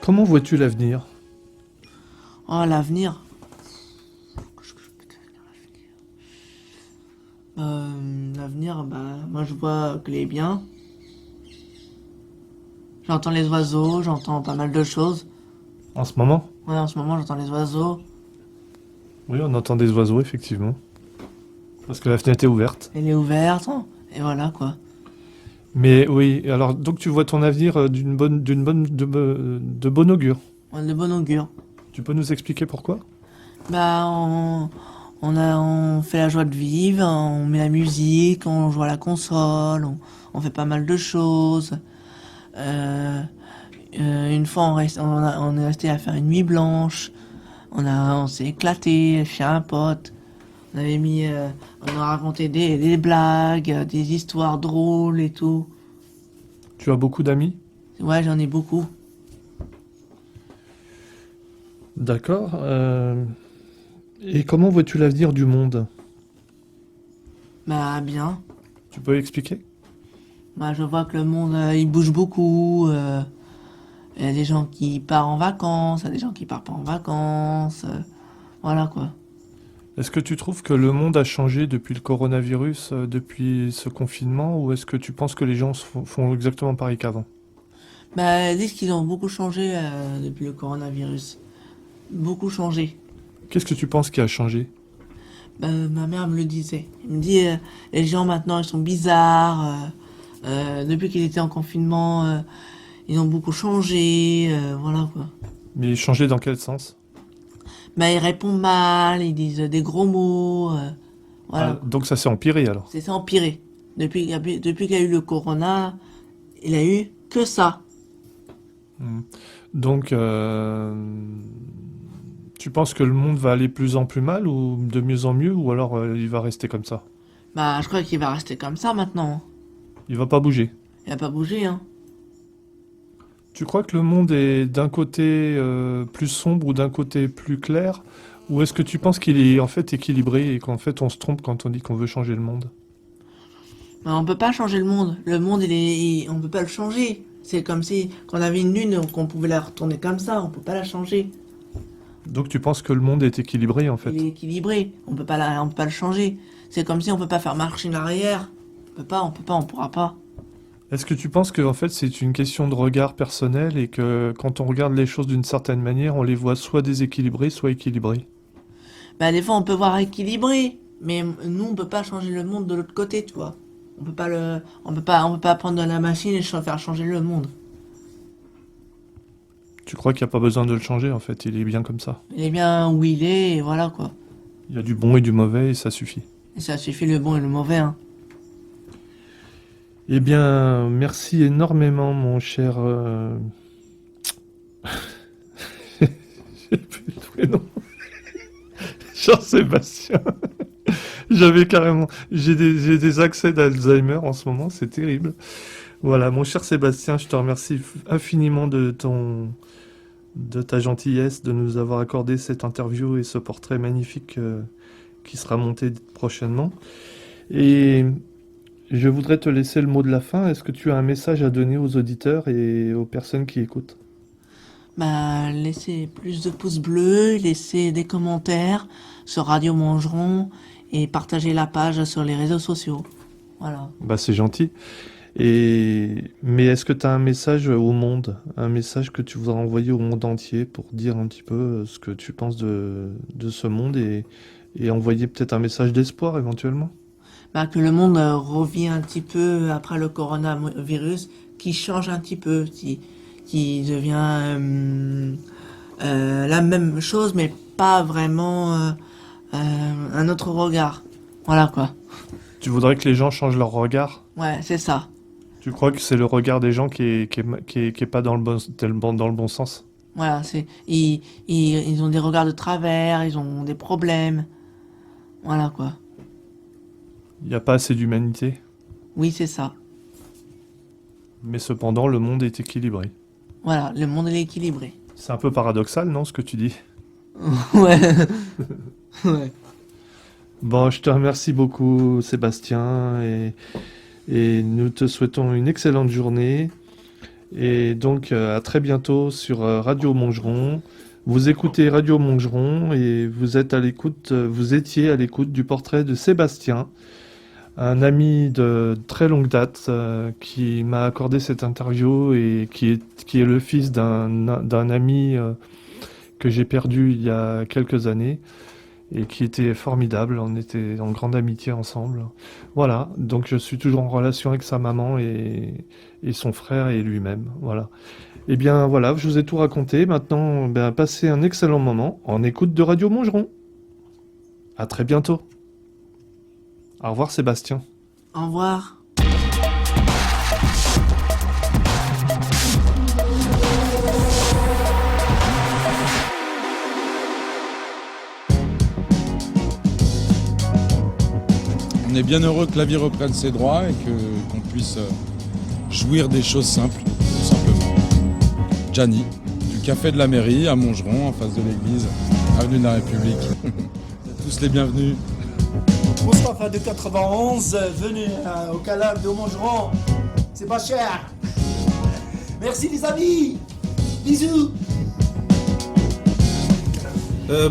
Speaker 9: Comment vois-tu l'avenir?
Speaker 10: Oh, l'avenir. L'avenir, moi je vois qu'il est bien. J'entends les oiseaux, j'entends pas mal de choses.
Speaker 9: En ce moment?
Speaker 10: Ouais, en ce moment j'entends les oiseaux.
Speaker 9: Oui, on entend des oiseaux, effectivement. Parce que la fenêtre est ouverte.
Speaker 10: Elle est ouverte, hein, et voilà quoi.
Speaker 9: Mais oui, alors donc tu vois ton avenir de bon augure.
Speaker 10: Ouais, de bon augure.
Speaker 9: Tu peux nous expliquer pourquoi?
Speaker 10: On fait la joie de vivre, on met la musique, on joue à la console, on fait pas mal de choses. Une fois, on est resté à faire une nuit blanche. On s'est éclaté chez un pote. On a raconté des blagues, des histoires drôles et tout.
Speaker 9: Tu as beaucoup d'amis?
Speaker 10: Ouais, j'en ai beaucoup.
Speaker 9: D'accord. Et comment vois-tu l'avenir du monde?
Speaker 10: Bien.
Speaker 9: Tu peux expliquer?
Speaker 10: Je vois que le monde, il bouge beaucoup. Il y a des gens qui partent en vacances, il y a des gens qui partent pas en vacances. Voilà quoi.
Speaker 9: Est-ce que tu trouves que le monde a changé depuis le coronavirus, depuis ce confinement, ou est-ce que tu penses que les gens font exactement pareil qu'avant?
Speaker 10: Ils disent qu'ils ont beaucoup changé depuis le coronavirus. Beaucoup changé.
Speaker 9: Qu'est-ce que tu penses qui a changé?
Speaker 10: Ma mère me le disait. Elle me dit, les gens maintenant, ils sont bizarres. Depuis qu'ils étaient en confinement, ils ont beaucoup changé. Voilà quoi.
Speaker 9: Mais changé dans quel sens?
Speaker 10: Ils répondent mal, ils disent des gros mots. Voilà.
Speaker 9: Donc ça s'est empiré alors?
Speaker 10: C'est empiré. Depuis qu'il y a eu le corona, il a eu que ça.
Speaker 9: Donc, tu penses que le monde va aller plus en plus mal ou de mieux en mieux, ou alors il va rester comme ça?
Speaker 10: Je crois qu'il va rester comme ça maintenant.
Speaker 9: Il va pas bouger?
Speaker 10: Il va pas bouger, hein.
Speaker 9: Tu crois que le monde est d'un côté plus sombre ou d'un côté plus clair? Ou est-ce que tu penses qu'il est en fait équilibré et qu'en fait on se trompe quand on dit qu'on veut changer le monde?
Speaker 10: On peut pas changer le monde. Le monde, on peut pas le changer. C'est comme si qu'on avait une lune, qu'on pouvait la retourner comme ça. On peut pas la changer.
Speaker 9: Donc tu penses que le monde est équilibré en fait?
Speaker 10: Il est équilibré. On peut pas le changer. C'est comme si on peut pas faire marche en arrière. On pourra pas.
Speaker 9: Est-ce que tu penses que en fait c'est une question de regard personnel et que quand on regarde les choses d'une certaine manière, on les voit soit déséquilibrées, soit équilibrées?
Speaker 10: Des fois on peut voir équilibré, mais nous on peut pas changer le monde de l'autre côté, tu vois. On peut pas prendre la machine et faire changer le monde.
Speaker 9: Tu crois qu'il n'y a pas besoin de le changer en fait, il est bien comme ça?
Speaker 10: Il est bien où il est, et voilà quoi.
Speaker 9: Il y a du bon et du mauvais et ça suffit.
Speaker 10: Et ça suffit le bon et le mauvais, hein.
Speaker 9: Eh bien, merci énormément, mon cher. J'ai plus le prénom. Jean-Sébastien. J'ai des accès d'Alzheimer en ce moment, c'est terrible. Voilà, mon cher Sébastien, je te remercie infiniment de ta gentillesse, de nous avoir accordé cette interview et ce portrait magnifique qui sera monté prochainement. Et je voudrais te laisser le mot de la fin. Est-ce que tu as un message à donner aux auditeurs et aux personnes qui écoutent?
Speaker 10: Laissez plus de pouces bleus, laissez des commentaires sur Radio Mangeron et partagez la page sur les réseaux sociaux. Voilà.
Speaker 9: C'est gentil. Mais est-ce que tu as un message au monde, un message que tu voudrais envoyer au monde entier pour dire un petit peu ce que tu penses de ce monde et envoyer peut-être un message d'espoir éventuellement?
Speaker 10: Que le monde revient un petit peu après le coronavirus, qui change un petit peu, qui devient la même chose, mais pas vraiment un autre regard. Voilà quoi.
Speaker 9: Tu voudrais que les gens changent leur regard?
Speaker 10: Ouais, c'est ça.
Speaker 9: Tu crois que c'est le regard des gens qui est pas dans le bon sens?
Speaker 10: Voilà, ils ont des regards de travers, ils ont des problèmes. Voilà quoi.
Speaker 9: Il n'y a pas assez d'humanité?
Speaker 10: Oui, c'est ça.
Speaker 9: Mais cependant, le monde est équilibré.
Speaker 10: Voilà, le monde est équilibré.
Speaker 9: C'est un peu paradoxal, non, ce que tu dis?
Speaker 10: Ouais. Ouais.
Speaker 9: Bon, je te remercie beaucoup, Sébastien, et nous te souhaitons une excellente journée. Et donc à très bientôt sur Radio Montgeron. Vous écoutez Radio Montgeron et vous étiez à l'écoute du portrait de Sébastien, un ami de très longue date qui m'a accordé cette interview et qui est le fils d'un ami que j'ai perdu il y a quelques années et qui était formidable. On était en grande amitié ensemble. Voilà, donc je suis toujours en relation avec sa maman et son frère et lui-même. Voilà. Eh bien voilà, je vous ai tout raconté. Maintenant, passez un excellent moment en écoute de Radio Montgeron. À très bientôt. Au revoir Sébastien.
Speaker 10: Au revoir.
Speaker 3: On est bien heureux que la vie reprenne ses droits et qu'on puisse jouir des choses simples, tout simplement. Gianni, du café de la mairie à Montgeron, en face de l'église, avenue de la République. Tous les bienvenus.
Speaker 4: Mustapha de 91, venu au Calam de Montgeron. C'est pas cher. Merci les amis. Bisous.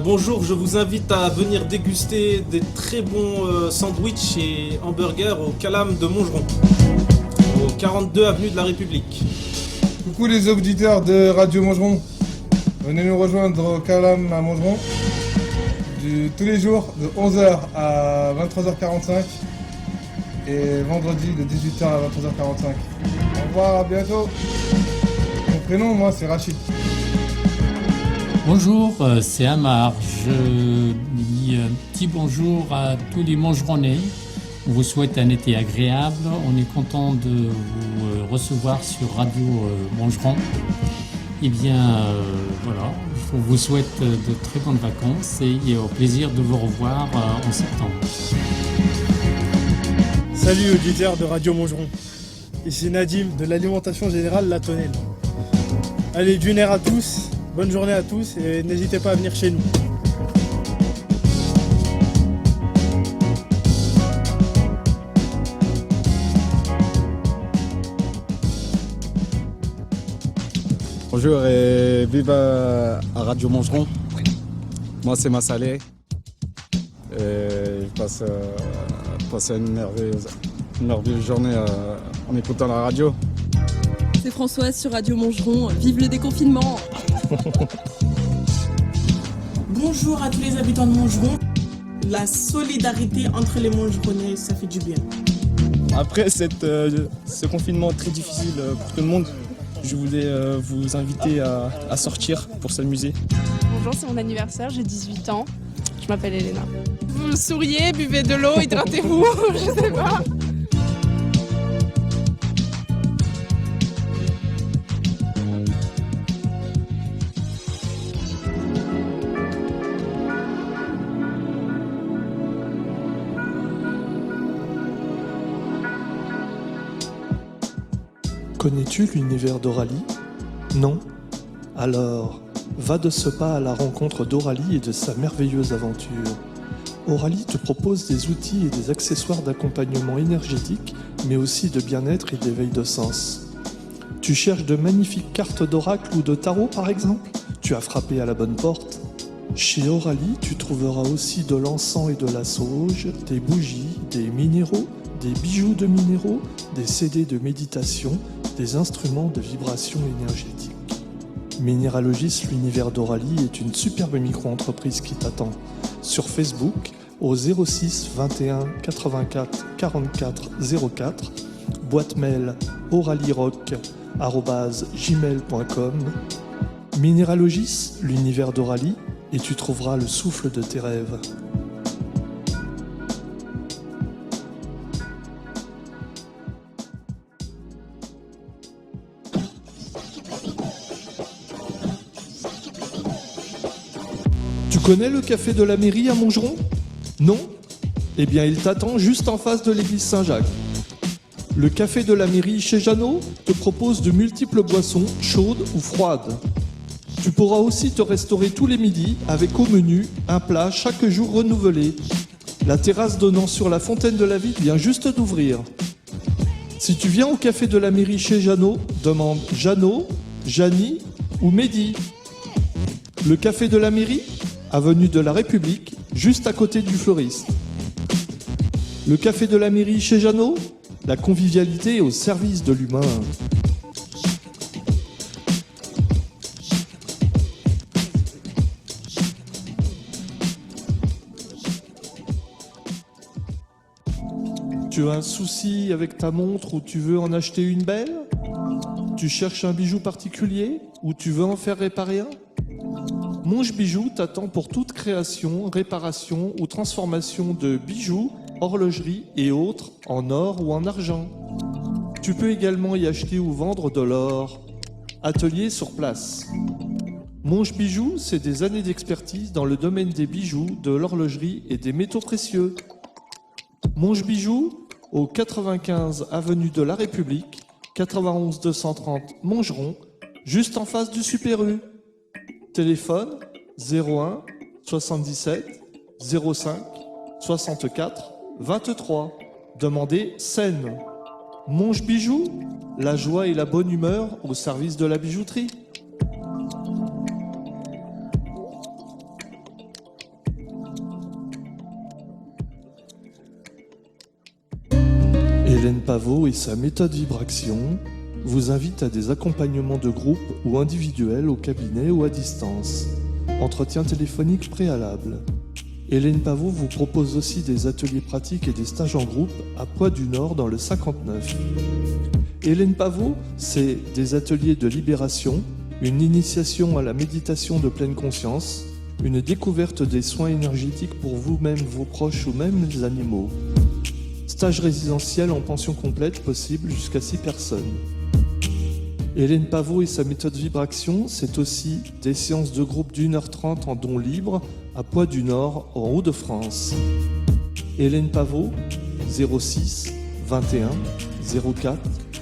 Speaker 5: Bonjour, je vous invite à venir déguster des très bons sandwichs et hamburgers au Calam de Montgeron, au 42 avenue de la République.
Speaker 6: Coucou les auditeurs de Radio Montgeron. Venez nous rejoindre au Calam à Montgeron tous les jours de 11h à 23h45 et vendredi de 18h à 23h45. Au revoir, à bientôt. Mon prénom, moi, c'est Rachid.
Speaker 7: Bonjour, c'est Amar. Je dis un petit bonjour à tous les Montgeronnais. On vous souhaite un été agréable. On est content de vous recevoir sur Radio Montgeron. Eh bien, voilà, on vous souhaite de très bonnes vacances et au plaisir de vous revoir en septembre.
Speaker 8: Salut auditeurs de Radio Montgeron. Ici Nadim de l'alimentation générale La Tonnelle. Allez, d'une heure à tous. Bonne journée à tous et n'hésitez pas à venir chez nous.
Speaker 11: Bonjour et vive à Radio Montgeron. Moi c'est Massalé. Et je passe une merveilleuse journée en écoutant la radio.
Speaker 12: C'est Françoise sur Radio Montgeron. Vive le déconfinement.
Speaker 13: Bonjour à tous les habitants de Montgeron. La solidarité entre les Montgeronnais, ça fait du bien.
Speaker 14: Après ce confinement très difficile pour tout le monde, je voulais vous inviter à sortir pour s'amuser.
Speaker 15: Bonjour, c'est mon anniversaire, j'ai 18 ans. Je m'appelle Elena. Vous souriez, buvez de l'eau, hydratez-vous, je sais pas.
Speaker 9: Connais-tu l'univers d'Aurélie? Non? Alors, va de ce pas à la rencontre d'Aurélie et de sa merveilleuse aventure. Aurélie te propose des outils et des accessoires d'accompagnement énergétique, mais aussi de bien-être et d'éveil de sens. Tu cherches de magnifiques cartes d'oracle ou de tarot par exemple? Tu as frappé à la bonne porte. Chez Aurélie, tu trouveras aussi de l'encens et de la sauge, des bougies, des minéraux, des bijoux de minéraux, des CD de méditation, des instruments de vibration énergétique. Minéralogis, l'univers d'Aurélie est une superbe micro-entreprise qui t'attend. Sur Facebook, au 06 21 84 44 04, boîte mail auralierock@gmail.com. Minéralogis, l'univers d'Aurélie, et tu trouveras le souffle de tes rêves. Tu connais le café de la mairie à Montgeron? Non? Eh bien, il t'attend juste en face de l'église Saint-Jacques. Le café de la mairie chez Jeannot te propose de multiples boissons, chaudes ou froides. Tu pourras aussi te restaurer tous les midis avec au menu un plat chaque jour renouvelé. La terrasse donnant sur la fontaine de la ville vient juste d'ouvrir. Si tu viens au café de la mairie chez Jeannot, demande Jeannot, Janie ou Mehdi. Le café de la mairie, avenue de la République, juste à côté du fleuriste. Le café de la mairie chez Jeannot, la convivialité au service de l'humain. Tu as un souci avec ta montre ou tu veux en acheter une belle? Tu cherches un bijou particulier ou tu veux en faire réparer un? Monge Bijoux t'attend pour toute création, réparation ou transformation de bijoux, horlogerie et autres en or ou en argent. Tu peux également y acheter ou vendre de l'or. Atelier sur place. Monge Bijoux, c'est des années d'expertise dans le domaine des bijoux, de l'horlogerie et des métaux précieux. Monge Bijoux, au 95 avenue de la République, 91 230 Montgeron, juste en face du Super U. Téléphone 01 77 05 64 23. Demandez Seine. Monge Bijoux, la joie et la bonne humeur au service de la bijouterie. Hélène Pavot et sa méthode Vibraction vous invitent à des accompagnements de groupe ou individuels au cabinet ou à distance. Entretien téléphonique préalable. Hélène Pavot vous propose aussi des ateliers pratiques et des stages en groupe à Poix-du-Nord dans le 59. Hélène Pavot, c'est des ateliers de libération, une initiation à la méditation de pleine conscience, une découverte des soins énergétiques pour vous-même, vos proches ou même les animaux. Stage résidentiel en pension complète possible jusqu'à 6 personnes. Hélène Pavot et sa méthode Vibraction, c'est aussi des séances de groupe d'1h30 en don libre à Poix-du-Nord, en Hauts-de-France. Hélène Pavot, 06 21 04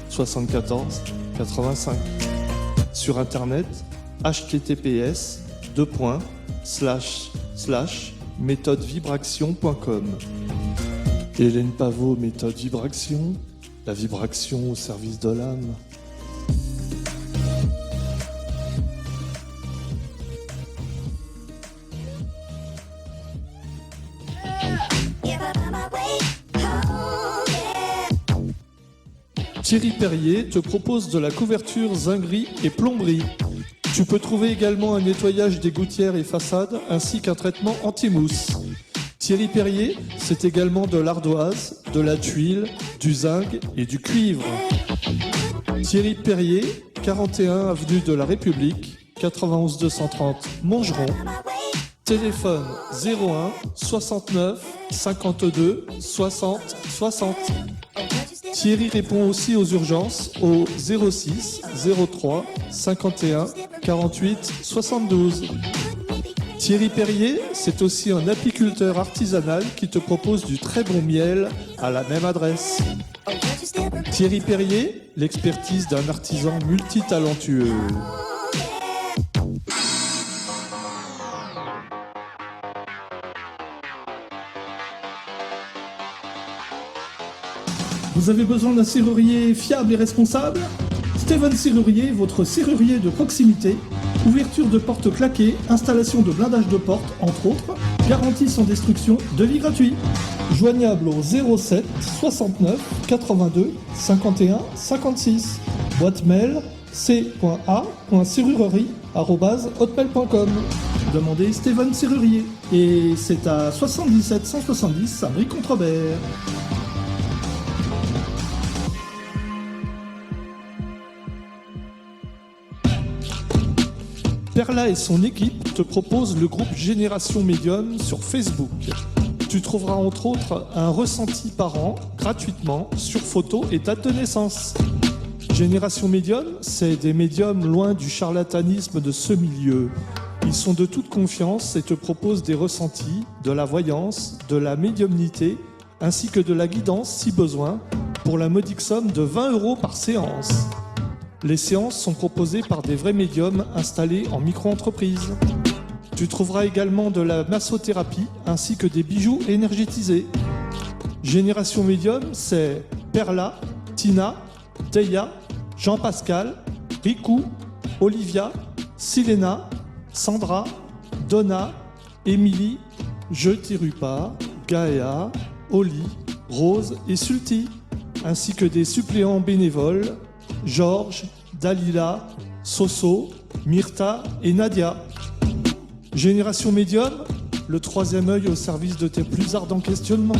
Speaker 9: 74 85. Sur internet, https://méthodevibraction.com. Hélène Pavot, méthode Vibration, la vibration au service de l'âme. Thierry Perrier te propose de la couverture zinguerie et plomberie. Tu peux trouver également un nettoyage des gouttières et façades ainsi qu'un traitement anti-mousse. Thierry Perrier, c'est également de l'ardoise, de la tuile, du zinc et du cuivre. Thierry Perrier, 41 avenue de la République, 91 230 Montgeron. Téléphone 01 69 52 60 60. Thierry répond aussi aux urgences au 06 03 51 48 72. Thierry Perrier, c'est aussi un apiculteur artisanal qui te propose du très bon miel à la même adresse. Thierry Perrier, l'expertise d'un artisan multitalentueux. Vous avez besoin d'un serrurier fiable et responsable? Steven Serrurier, votre serrurier de proximité. Ouverture de portes claquées, installation de blindage de portes, entre autres. Garantie sans destruction, devis gratuit. Joignable au 07 69 82 51 56. Boîte mail c.a.serrurerie@hotmail.com. Demandez Steven Serrurier. Et c'est à 77 170 à Brie-Contrebert. Perla et son équipe te proposent le groupe Génération Médium sur Facebook. Tu trouveras entre autres un ressenti par an, gratuitement, sur photo et date de naissance. Génération Médium, c'est des médiums loin du charlatanisme de ce milieu. Ils sont de toute confiance et te proposent des ressentis, de la voyance, de la médiumnité, ainsi que de la guidance si besoin, pour la modique somme de 20 € par séance. Les séances sont proposées par des vrais médiums installés en micro-entreprise. Tu trouveras également de la massothérapie ainsi que des bijoux énergétisés. Génération Médium, c'est Perla, Tina, Teia, Jean-Pascal, Riku, Olivia, Silena, Sandra, Donna, Émilie, Je Tirupa, Gaëa, Oli, Rose et Sulti, ainsi que des suppléants bénévoles, Georges, Dalila, Soso, Myrta et Nadia. Génération Médium, le troisième œil au service de tes plus ardents questionnements.